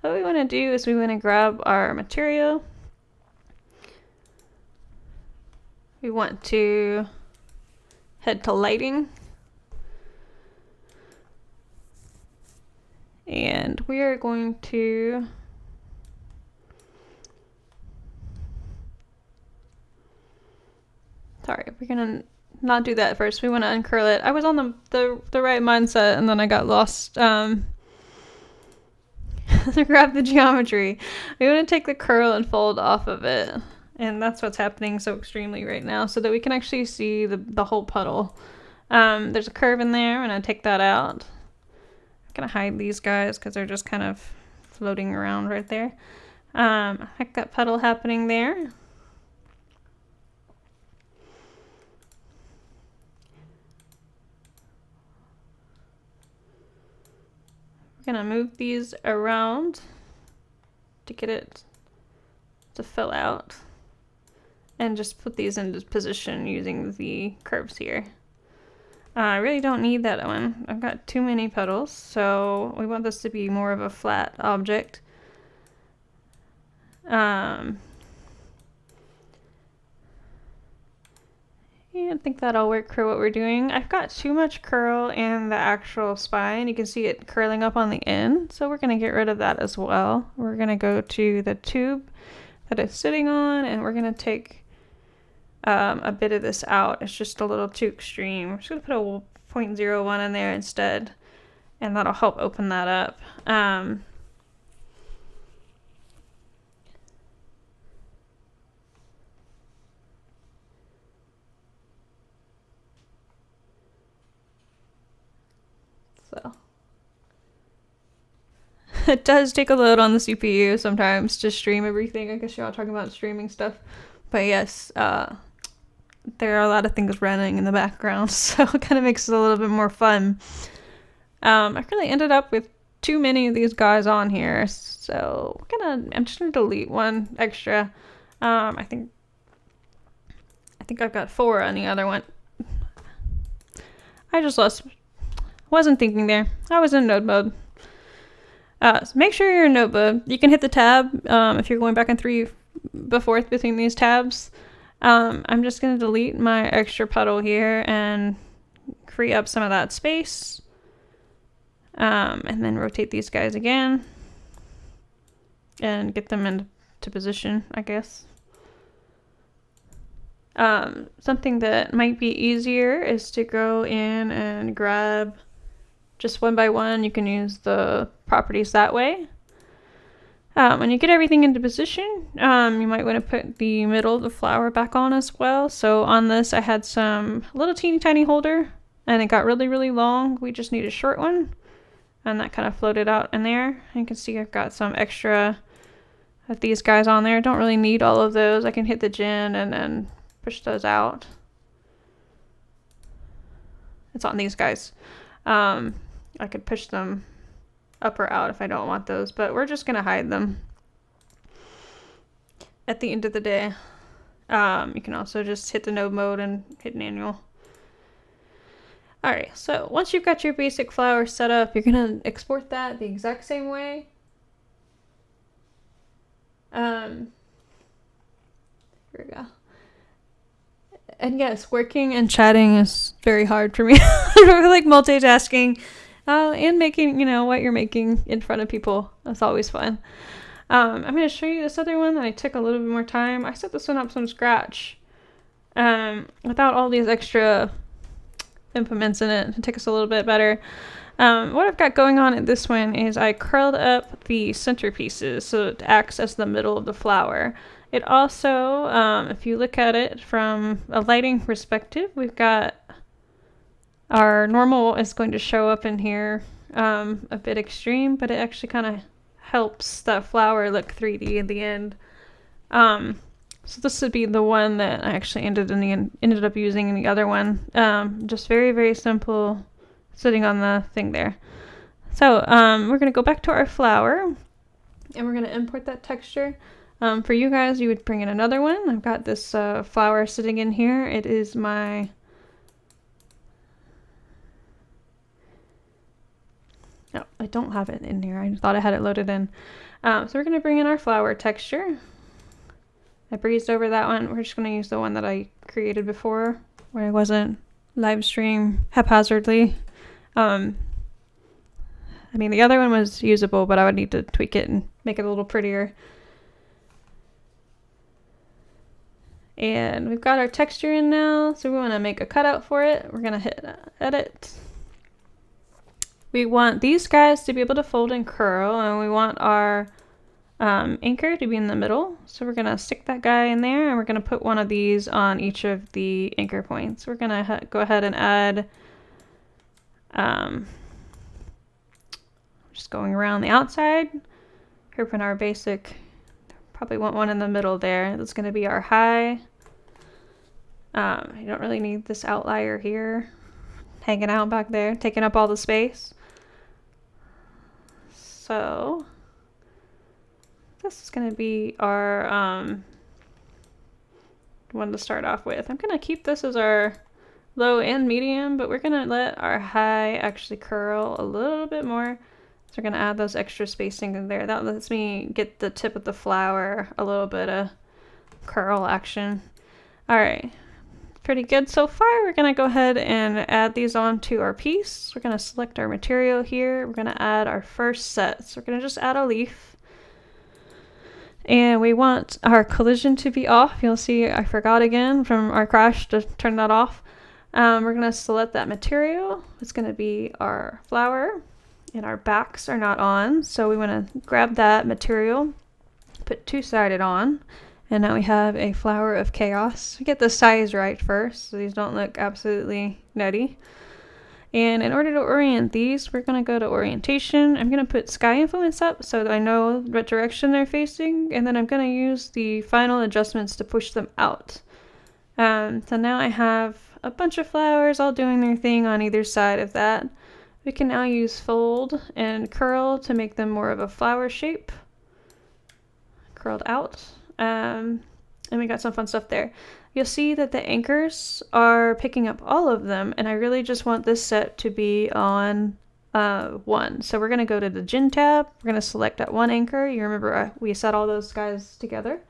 What we want to do is we want to grab our material. We want to head to lighting. And we are going to we're gonna not do that first. We want to uncurl it. I was on the right mindset, and then I got lost. To grab the geometry. We want to take the curl and fold off of it. And that's what's happening so extremely right now, so that we can actually see the whole puddle. There's a curve in there, and I take that out. I'm going to hide these guys because they're just kind of floating around right there. I like that puddle happening there. Gonna move these around to get it to fill out, and just put these into position using the curves here. I really don't need that one. I've got too many petals, so we want this to be more of a flat object. Yeah, I think that'll work for what we're doing. I've got too much curl in the actual spine. You can see it curling up on the end, so we're going to get rid of that as well. We're going to go to the tube that it's sitting on, and we're going to take a bit of this out. It's just a little too extreme. I'm just going to put a 0.01 in there instead, and that'll help open that up. So it does take a load on the CPU sometimes to stream everything. I guess you're all talking about streaming stuff, but yes, there are a lot of things running in the background, so it kind of makes it a little bit more fun. I really ended up with too many of these guys on here, so I'm just gonna delete one extra. I think I've got 4 on the other one. I just wasn't thinking there. I was in node mode. So make sure you're in node mode. You can hit the tab if you're going back and forth between these tabs. I'm just going to delete my extra puddle here and free up some of that space. And then rotate these guys again and get them into position, I guess. Something that might be easier is to go in and grab just one by one. You can use the properties that way. When you get everything into position, you might want to put the middle of the flower back on as well. So on this, I had some little teeny tiny holder, and it got really, really long. We just need a short one, and that kind of floated out in there. You can see I've got some extra of these guys on there. Don't really need all of those. I can hit the gen and then push those out. It's on these guys. I could push them up or out if I don't want those, but we're just gonna hide them. At the end of the day, you can also just hit the node mode and hit manual. Alright, so once you've got your basic flower set up, you're gonna export that the exact same way. Here we go. And yes, working and chatting is very hard for me. I like multitasking and making, what you're making in front of people. That's always fun. I'm going to show you this other one that I took a little bit more time. I set this one up from scratch without all these extra implements in it. It took us a little bit better. What I've got going on in this one is I curled up the centerpieces so it acts as the middle of the flower. It also, if you look at it from a lighting perspective, we've got our normal is going to show up in here a bit extreme, but it actually kind of helps that flower look 3D in the end. So this would be the one that I actually ended up using in the other one. Just very, very simple, sitting on the thing there. So we're going to go back to our flower, and we're going to import that texture. For you guys, you would bring in another one. I've got this flower sitting in here. It is my... Oh, I don't have it in here. I thought I had it loaded in. So we're going to bring in our flower texture. I breezed over that one. We're just going to use the one that I created before, where I wasn't live stream haphazardly. I mean, the other one was usable, but I would need to tweak it and make it a little prettier. And we've got our texture in now, so we want to make a cutout for it. We're going to hit edit. We want these guys to be able to fold and curl, and we want our anchor to be in the middle. So we're going to stick that guy in there, and we're going to put one of these on each of the anchor points. We're going to go ahead and add, just going around the outside. Here for our basic, probably want one in the middle there. That's going to be our high. You don't really need this outlier here hanging out back there, taking up all the space. So this is going to be our one to start off with. I'm going to keep this as our low and medium, but we're going to let our high actually curl a little bit more. So we're going to add those extra spacing in there. That lets me get the tip of the flower a little bit of curl action. All right. Pretty good so far. We're going to go ahead and add these onto our piece. We're going to select our material here. We're going to add our first set. So we're going to just add a leaf. And we want our collision to be off. You'll see I forgot again from our crash to turn that off. We're going to select that material. It's going to be our flower. And our backs are not on. So we want to grab that material, put two-sided on. And now we have a flower of chaos. Get the size right first, so these don't look absolutely nutty. And in order to orient these, we're going to go to orientation. I'm going to put sky influence up so that I know what direction they're facing. And then I'm going to use the final adjustments to push them out. So now I have a bunch of flowers all doing their thing on either side of that. We can now use fold and curl to make them more of a flower shape. Curled out. And we got some fun stuff there. You'll see that the anchors are picking up all of them, and I really just want this set to be on 1. So we're going to go to the Gin tab. We're going to select that one anchor. You remember we set all those guys together.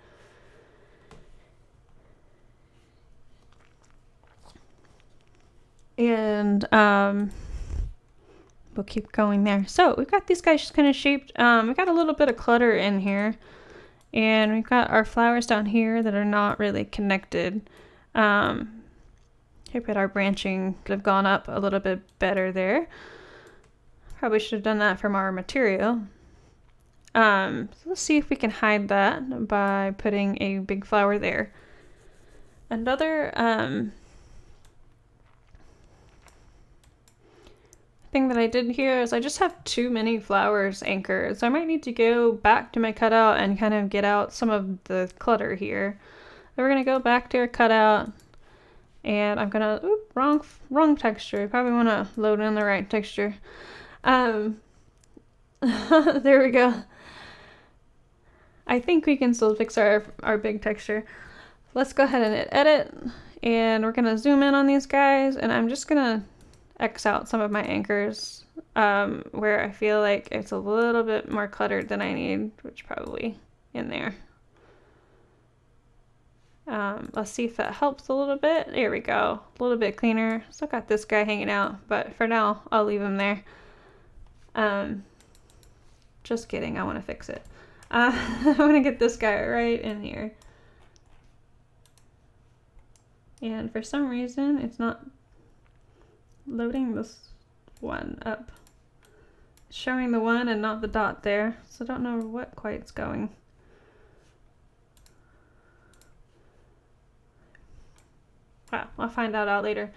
And we'll keep going there. So we've got these guys just kind of shaped. We got a little bit of clutter in here. And we've got our flowers down here that are not really connected. Here, but our branching could have gone up a little bit better there. Probably should have done that from our material. So let's see if we can hide that by putting a big flower there. Another thing that I did here is I just have too many flowers anchored, so I might need to go back to my cutout and kind of get out some of the clutter here. So we're gonna go back to our cutout, and I'm gonna wrong texture. I probably want to load in the right texture. There we go. I think we can still fix our big texture. Let's go ahead and hit edit, and we're gonna zoom in on these guys, and I'm just gonna X out some of my anchors where I feel like it's a little bit more cluttered than I need, which probably in there. Let's see if that helps a little bit. There we go. A little bit cleaner. Still got this guy hanging out, but for now I'll leave him there. Just kidding. I want to fix it. I want to get this guy right in here. And for some reason it's not loading this one up. It's showing the one and not the dot there, so I don't know what quite is going. Wow, I'll find out later.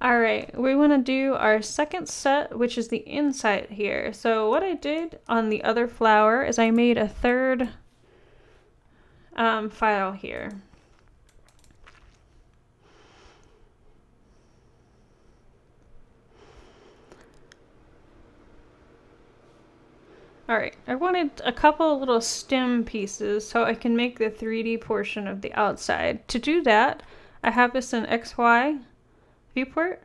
All right, we want to do our second set, which is the inside here. So what I did on the other flower is I made a third file here. Alright, I wanted a couple little stem pieces so I can make the 3D portion of the outside. To do that, I have this in XY viewport,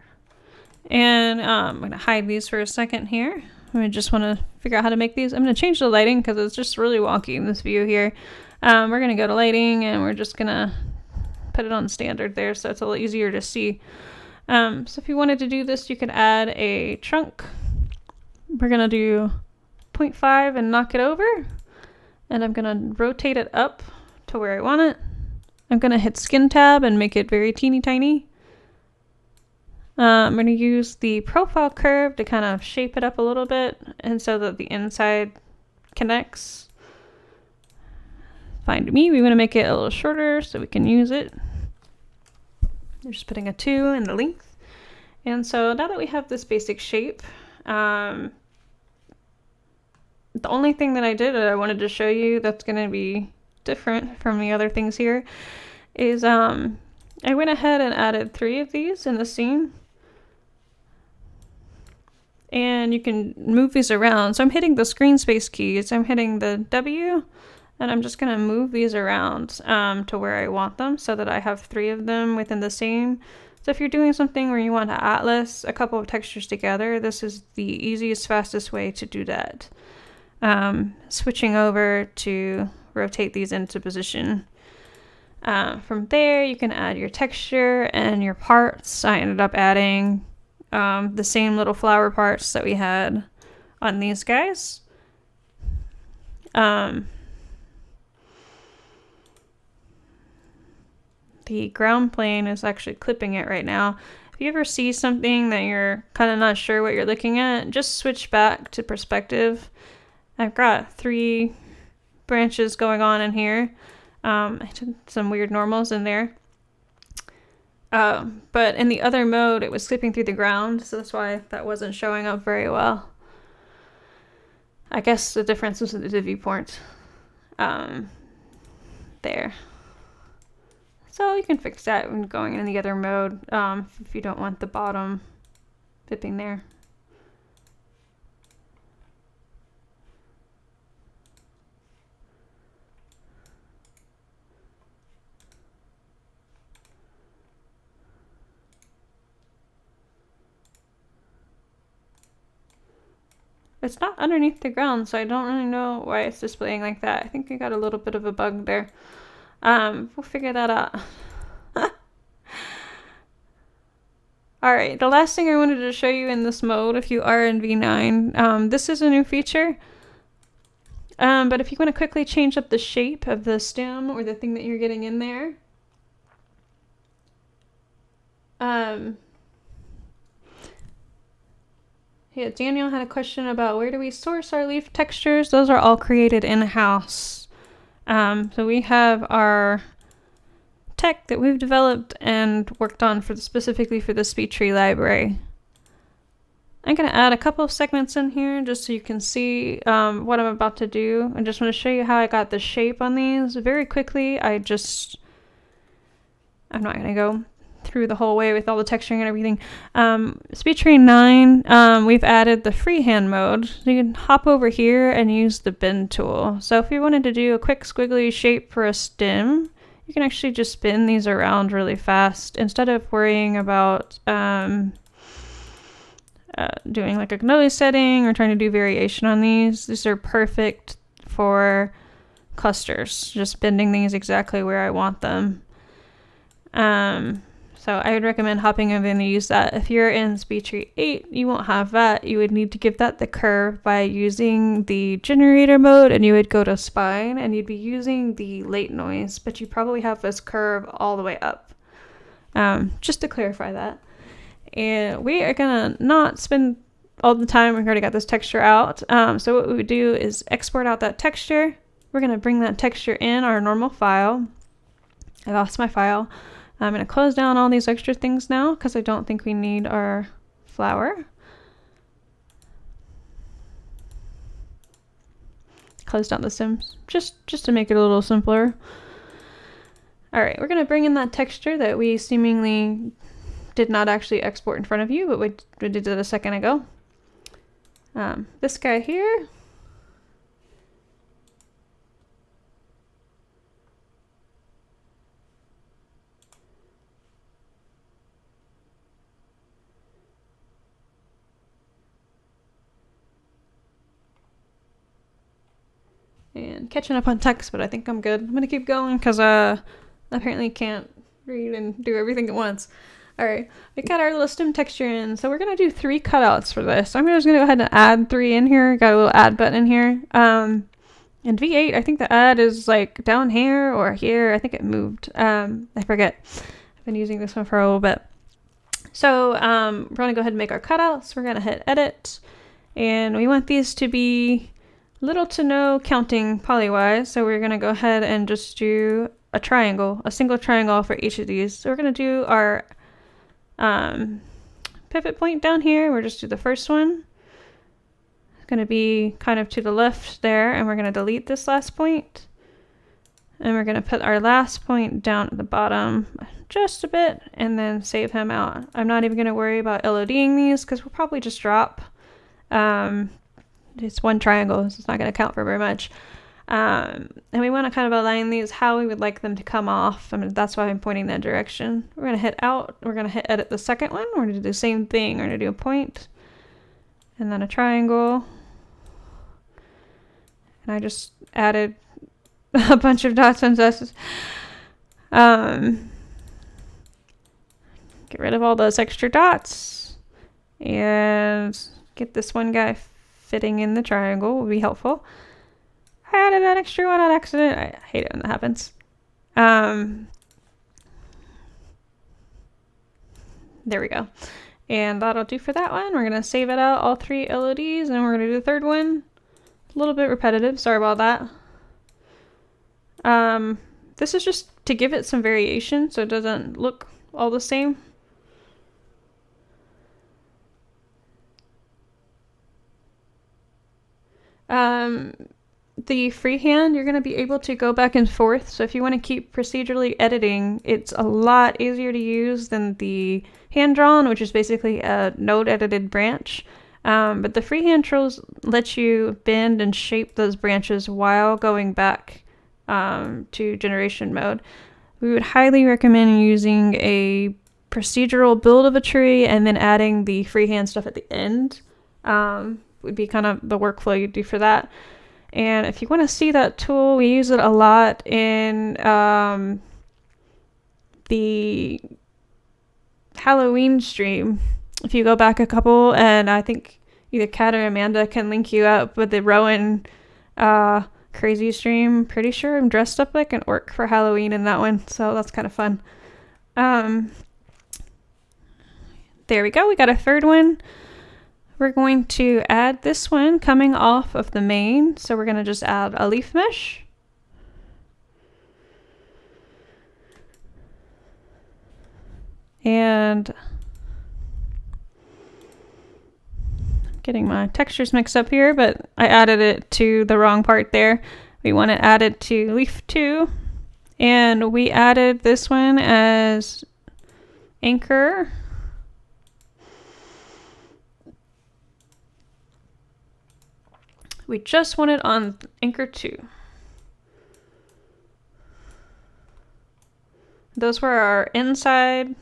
and I'm going to hide these for a second here. I just want to figure out how to make these. I'm going to change the lighting because it's just really wonky in this view here. We're going to go to lighting, and we're just going to put it on standard there so it's a little easier to see. So if you wanted to do this, you could add a trunk. We're going to do 0.5 and knock it over, and I'm gonna rotate it up to where I want it, I'm going to hit Skin tab and make it very teeny tiny. I'm going to use the profile curve to kind of shape it up a little bit, and so that the inside connects. Fine to me. We want to make it a little shorter so we can use it. I'm just putting a 2 in the length. And so now that we have this basic shape, the only thing that I did that I wanted to show you that's going to be different from the other things here is I went ahead and added 3 of these in the scene. And you can move these around. So I'm hitting the screen space keys. I'm hitting the W, and I'm just going to move these around to where I want them so that I have 3 of them within the scene. So if you're doing something where you want to atlas a couple of textures together, this is the easiest, fastest way to do that. Switching over to rotate these into position. From there, you can add your texture and your parts. I ended up adding the same little flower parts that we had on these guys. The ground plane is actually clipping it right now. If you ever see something that you're kind of not sure what you're looking at, just switch back to perspective. I've got 3 branches going on in here. I did some weird normals in there. But in the other mode, it was slipping through the ground, so that's why that wasn't showing up very well. I guess the difference was the viewport. There. So you can fix that when going in the other mode, if you don't want the bottom flipping there. It's not underneath the ground, so I don't really know why it's displaying like that. I think I got a little bit of a bug there. We'll figure that out. Alright, the last thing I wanted to show you in this mode, if you are in V9, this is a new feature. But if you want to quickly change up the shape of the stem or the thing that you're getting in there, yeah, Daniel had a question about where do we source our leaf textures. Those are all created in-house. So we have our tech that we've developed and worked on specifically for the SpeedTree library. I'm going to add a couple of segments in here just so you can see what I'm about to do. I just want to show you how I got the shape on these very quickly. I'm not going to go through the whole way with all the texturing and everything. SpeedTree 9, we've added the freehand mode. So you can hop over here and use the bend tool. So if you wanted to do a quick squiggly shape for a stem, you can actually just spin these around really fast instead of worrying about doing like a nose setting or trying to do variation on these. These are perfect for clusters, just bending these exactly where I want them. So I would recommend hopping over and use that. If you're in SpeedTree 8, you won't have that. You would need to give that the curve by using the generator mode, and you would go to spine and you'd be using the late noise, but you probably have this curve all the way up. Just to clarify that. And we are gonna not spend all the time. We've already got this texture out. So what we would do is export out that texture. We're gonna bring that texture in our normal file. I lost my file. I'm going to close down all these extra things now because I don't think we need our flower. Close down the sims just to make it a little simpler. Alright, we're going to bring in that texture that we seemingly did not actually export in front of you, but we did it a second ago. This guy here. And catching up on text, but I think I'm good. I'm gonna keep going because apparently can't read and do everything at once. Alright, we got our little stem texture in, so we're gonna do 3 cutouts for this. I'm just gonna go ahead and add 3 in here. Got a little add button in here. In V8, I think the ad is like down here or here. I think it moved. I forget. I've been using this one for a little bit. So we're going to go ahead and make our cutouts. We're going to hit edit. And we want these to be little to no counting poly-wise. So we're going to go ahead and just do a triangle, a single triangle for each of these. So we're going to do our pivot point down here. We'll just do the first one. Going to be kind of to the left there, and we're going to delete this last point, and we're going to put our last point down at the bottom just a bit and then save him out. I'm not even going to worry about LODing these because we'll probably just drop. It's one triangle, so it's not going to count for very much. And we want to kind of align these how we would like them to come off. I mean, that's why I'm pointing that direction. We're going to hit out. We're going to hit edit the second one. We're going to do the same thing. We're going to do a point and then a triangle. And I just added a bunch of dots and dashes. Get rid of all those extra dots and get this one guy fitting in the triangle will be helpful. I added an extra one on accident. I hate it when that happens. There we go. And that'll do for that one. We're going to save it out, all 3 LODs, and we're going to do the third one. A little bit repetitive, sorry about that. This is just to give it some variation so it doesn't look all the same. The freehand, you're going to be able to go back and forth. So if you want to keep procedurally editing, it's a lot easier to use than the hand-drawn, which is basically a node-edited branch. But the freehand tools let you bend and shape those branches while going back to generation mode. We would highly recommend using a procedural build of a tree and then adding the freehand stuff at the end. Would be kind of the workflow you'd do for that. And if you want to see that tool, we use it a lot in the Halloween stream. If you go back a couple, and I think either Kat or Amanda can link you up with the Rowan crazy stream. Pretty sure I'm dressed up like an orc for Halloween in that one, so that's kind of fun. There we go, we got a third one. We're going to add this one coming off of the main, so we're going to just add a leaf mesh. And getting my textures mixed up here, but I added it to the wrong part there. We want to add it to leaf 2, and we added this one as anchor. We just want it on anchor 2. Those were our inside,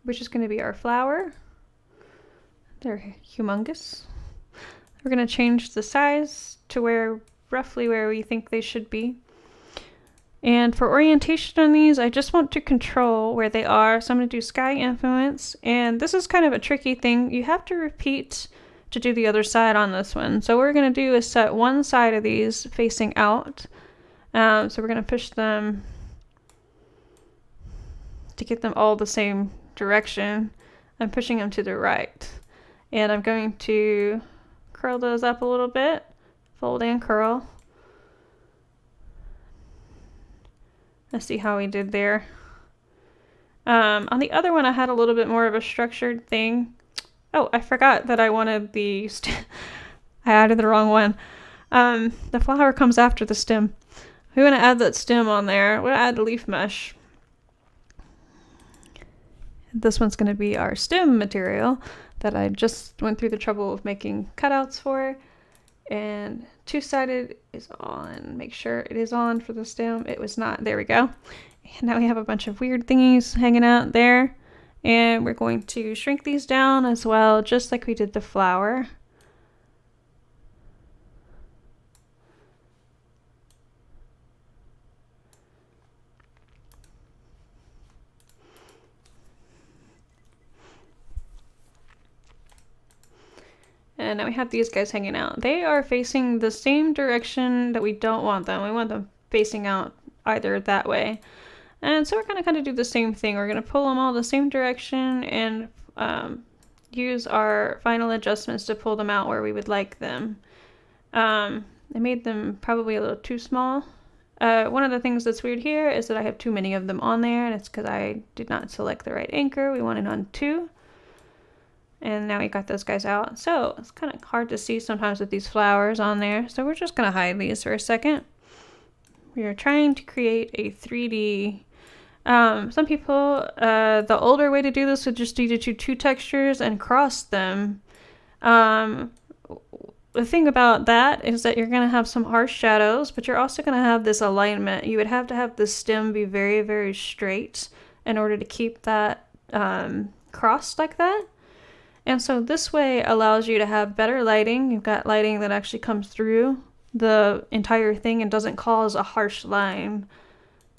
which is going to be our flower. They're humongous. We're going to change the size to roughly where we think they should be. And for orientation on these, I just want to control where they are. So I'm going to do sky influence. And this is kind of a tricky thing. You have to repeat to do the other side on this one. So what we're going to do is set one side of these facing out. So we're going to push them to get them all the same direction. I'm pushing them to the right. And I'm going to curl those up a little bit. Fold and curl. Let's see how we did there. On the other one, I had a little bit more of a structured thing. Oh, I forgot that I wanted the I added the wrong one. The flower comes after the stem. We want to add that stem on there. We'll add the leaf mesh. This one's going to be our stem material that I just went through the trouble of making cutouts for. And two-sided is on. Make sure it is on for the stem. It was not. There we go. And now we have a bunch of weird thingies hanging out there. And we're going to shrink these down as well, just like we did the flower. And now we have these guys hanging out. They are facing the same direction that we don't want them. We want them facing out either that way. And so we're going to kind of do the same thing. We're going to pull them all the same direction and use our final adjustments to pull them out where we would like them. I made them probably a little too small. One of the things that's weird here is that I have too many of them on there, and it's because I did not select the right anchor. We wanted on 2. And now we got those guys out. So it's kind of hard to see sometimes with these flowers on there. So we're just going to hide these for a second. We are trying to create a 3D. Some people, the older way to do this would just be to do 2 textures and cross them. The thing about that is that you're going to have some harsh shadows, but you're also going to have this alignment. You would have to have the stem be very, very straight in order to keep that crossed like that. And so this way allows you to have better lighting. You've got lighting that actually comes through the entire thing and doesn't cause a harsh line.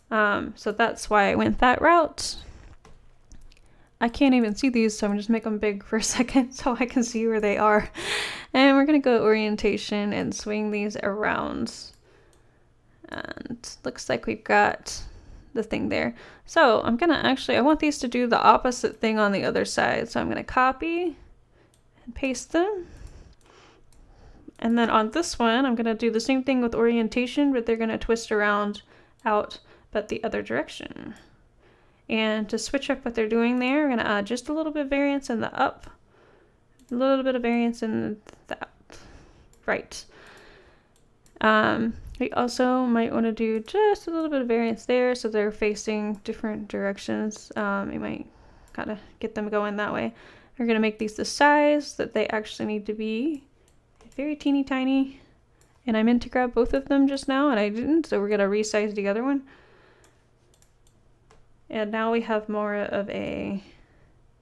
So that's why I went that route. I can't even see these, so I'm just make them big for a second so I can see where they are. And we're going to go orientation and swing these around. And looks like we've got the thing there. So I'm going to I want these to do the opposite thing on the other side. So I'm going to copy and paste them. And then on this one, I'm going to do the same thing with orientation, but they're going to twist around out, but the other direction. And to switch up what they're doing there, we're going to add just a little bit of variance in the up, a little bit of variance in the right. We also might want to do just a little bit of variance there so they're facing different directions. We might kind of get them going that way. We're going to make these the size that they actually need to be. Very teeny tiny. And I meant to grab both of them just now and I didn't, so we're going to resize the other one. And now we have more of a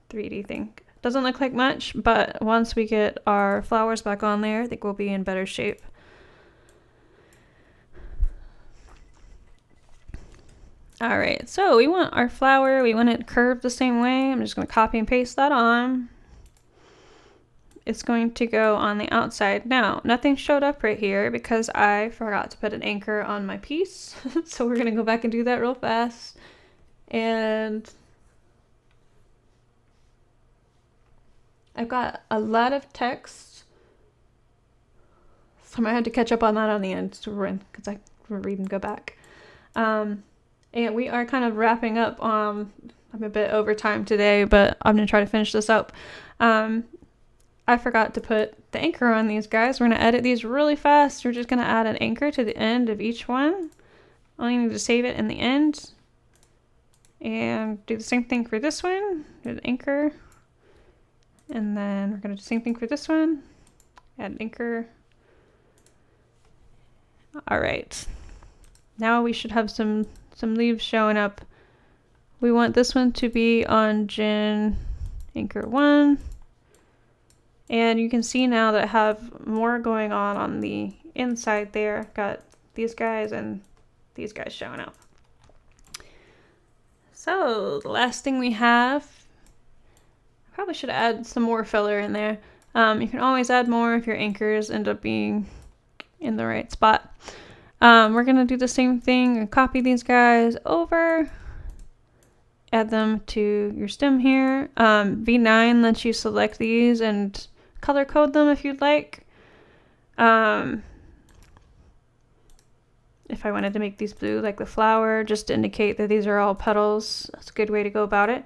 3D thing. Doesn't look like much, but once we get our flowers back on there, I think we'll be in better shape. All right, so we want our flower, we want it curved the same way. I'm just going to copy and paste that on. It's going to go on the outside. Now, nothing showed up right here because I forgot to put an anchor on my piece. So we're going to go back and do that real fast. And I've got a lot of text, so I had to catch up on that on the end because I read and go back. And we are kind of wrapping up. I'm a bit over time today, but I'm gonna try to finish this up. I forgot to put the anchor on these guys. We're gonna edit these really fast. We're just gonna add an anchor to the end of each one. Only need to save it in the end. And do the same thing for this one, do the anchor. And then we're going to do the same thing for this one, add an anchor. All right, now we should have some leaves showing up. We want this one to be on Gen anchor 1. And you can see now that I have more going on the inside there. Got these guys and these guys showing up. So the last thing we have, I probably should add some more filler in there. You can always add more if your anchors end up being in the right spot. We're going to do the same thing and copy these guys over, add them to your stem here. V9 lets you select these and color code them if you'd like. If I wanted to make these blue like the flower, just to indicate that these are all petals, that's a good way to go about it.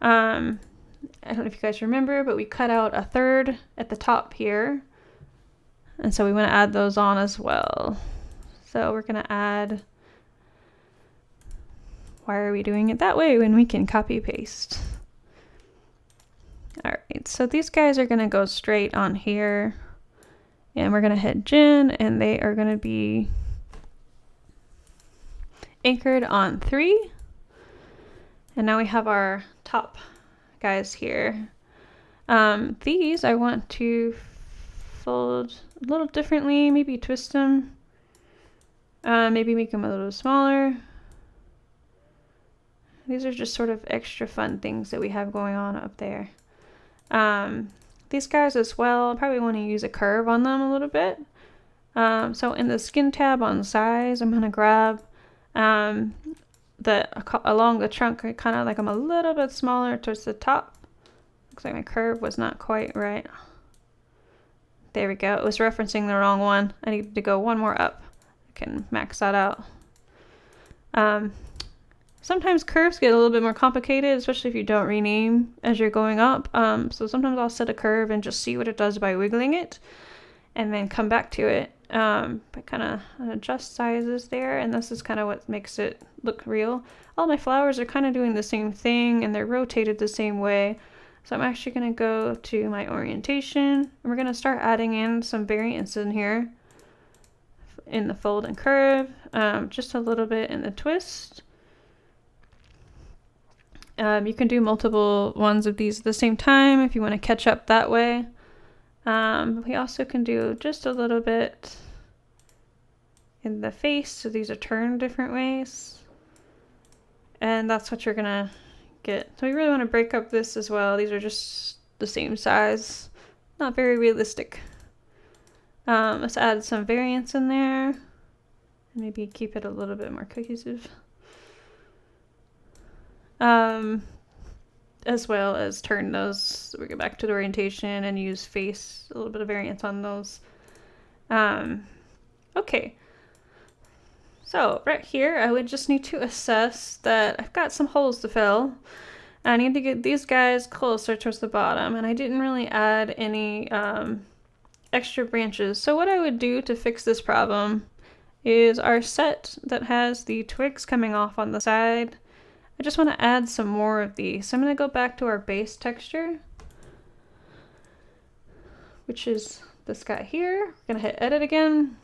I don't know if you guys remember, but we cut out a third at the top here. And so we want to add those on as well. So we're going to add, why are we doing it that way when we can copy paste? All right, so these guys are going to go straight on here. And we're going to hit Gen, and they are going to be anchored on 3. And now we have our top guys here. These I want to fold a little differently, maybe twist them, maybe make them a little smaller. These are just sort of extra fun things that we have going on up there. these guys as well, I probably want to use a curve on them a little bit. So in the skin tab on size, I'm going to grab along the trunk, kind of like I'm a little bit smaller towards the top. Looks like my curve was not quite right. There we go. It was referencing the wrong one. I need to go one more up. I can max that out. Sometimes curves get a little bit more complicated, especially if you don't rename as you're going up. So sometimes I'll set a curve and just see what it does by wiggling it and then come back to it. But kind of adjust sizes there, and this is kind of what makes it look real. All my flowers are kind of doing the same thing and they're rotated the same way. So I'm actually going to go to my orientation and we're going to start adding in some variants in here in the fold and curve, just a little bit in the twist. You can do multiple ones of these at the same time if you want to catch up that way. We also can do just a little bit in the face, so these are turned different ways. And that's what you're gonna get. So we really want to break up this as well. These are just the same size, not very realistic. Let's add some variants in there. Maybe keep it a little bit more cohesive. As well as turn those, we go back to the orientation and use face, a little bit of variance on those. Okay. So right here, I would just need to assess that I've got some holes to fill. I need to get these guys closer towards the bottom, and I didn't really add any extra branches. So what I would do to fix this problem is our set that has the twigs coming off on the side. I just want to add some more of these. So I'm going to go back to our base texture, which is this guy here. We're going to hit edit again.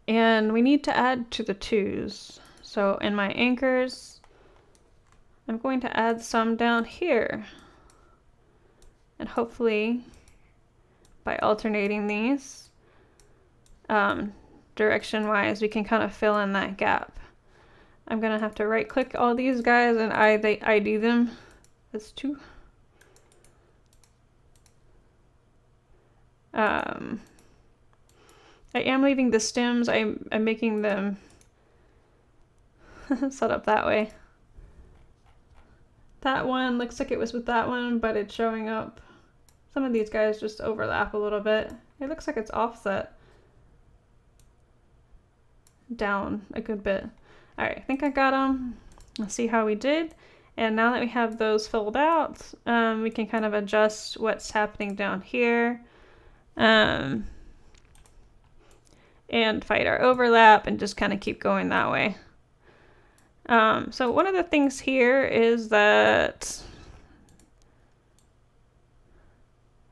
And we need to add to the twos. So in my anchors, I'm going to add some down here. And hopefully by alternating these direction-wise, we can kind of fill in that gap. I'm gonna have to right click all these guys and ID them as two. I am leaving the stems. I'm making them set up that way. That one looks like it was with that one, but it's showing up. Some of these guys just overlap a little bit. It looks like it's offset down a good bit. All right, I think I got them. Let's see how we did. And now that we have those filled out, we can kind of adjust what's happening down here. And fight our overlap and just kind of keep going that way. So one of the things here is that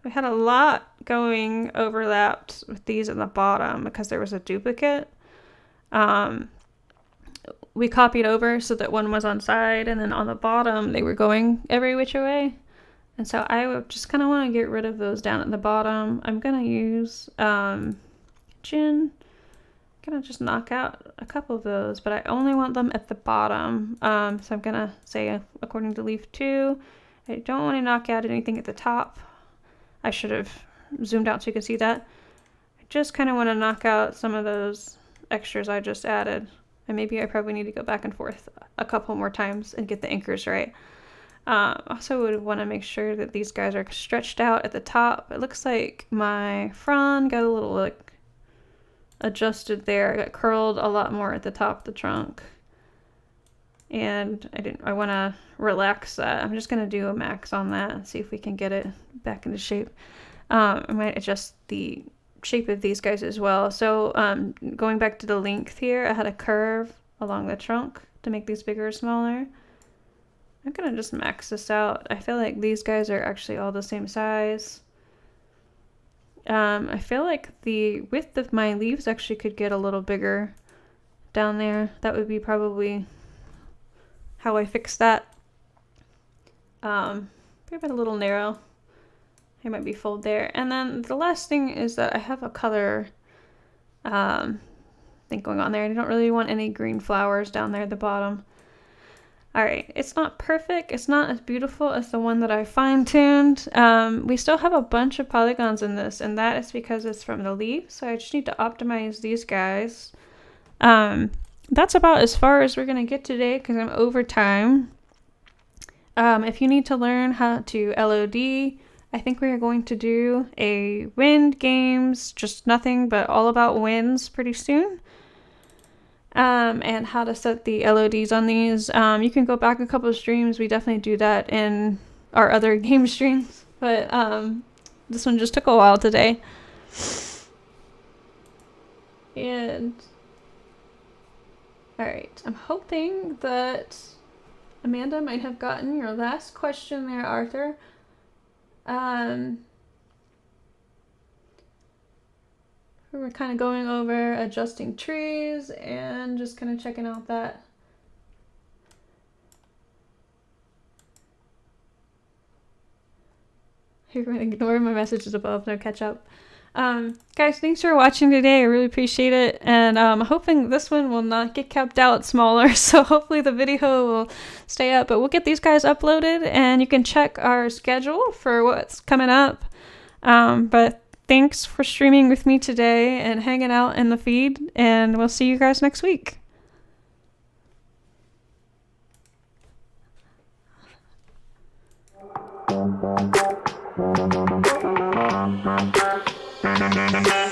we had a lot going overlapped with these in the bottom because there was a duplicate. We copied over so that one was on side, and then on the bottom they were going every which way. And so I would just kind of want to get rid of those down at the bottom. I'm going to use Gin. Gonna just knock out a couple of those, but I only want them at the bottom. So I'm gonna say, according to leaf 2, I don't want to knock out anything at the top. I should have zoomed out so you can see that. I just kind of want to knock out some of those extras I just added. And maybe I probably need to go back and forth a couple more times and get the anchors right. Also would want to make sure that these guys are stretched out at the top. It looks like my frond got a little like adjusted there. I got curled a lot more at the top of the trunk. And I want to relax that. I'm just going to do a max on that and see if we can get it back into shape. I might adjust the shape of these guys as well. So going back to the length here, I had a curve along the trunk to make these bigger or smaller. I'm going to just max this out. I feel like these guys are actually all the same size. I feel like the width of my leaves actually could get a little bigger down there. That would be probably how I fix that. Maybe a little narrow. It might be fold there. And then the last thing is that I have a color thing going on there. I don't really want any green flowers down there at the bottom. Alright, it's not perfect. It's not as beautiful as the one that I fine-tuned. We still have a bunch of polygons in this, and that is because it's from the leaf, so I just need to optimize these guys. That's about as far as we're going to get today because I'm over time. If you need to learn how to LOD, I think we are going to do a wind games, just nothing but all about winds pretty soon. And how to set the LODs on these. You can go back a couple of streams. We definitely do that in our other game streams. But this one just took a while today. And alright, I'm hoping that Amanda might have gotten your last question there, Arthur. We're kind of going over adjusting trees and just kind of checking out that. You're going to ignore my messages above, no catch up. Guys, thanks for watching today. I really appreciate it. And I'm hoping this one will not get kept out smaller. So hopefully the video will stay up. But we'll get these guys uploaded and you can check our schedule for what's coming up. But thanks for streaming with me today and hanging out in the feed. And we'll see you guys next week. Na na na na na.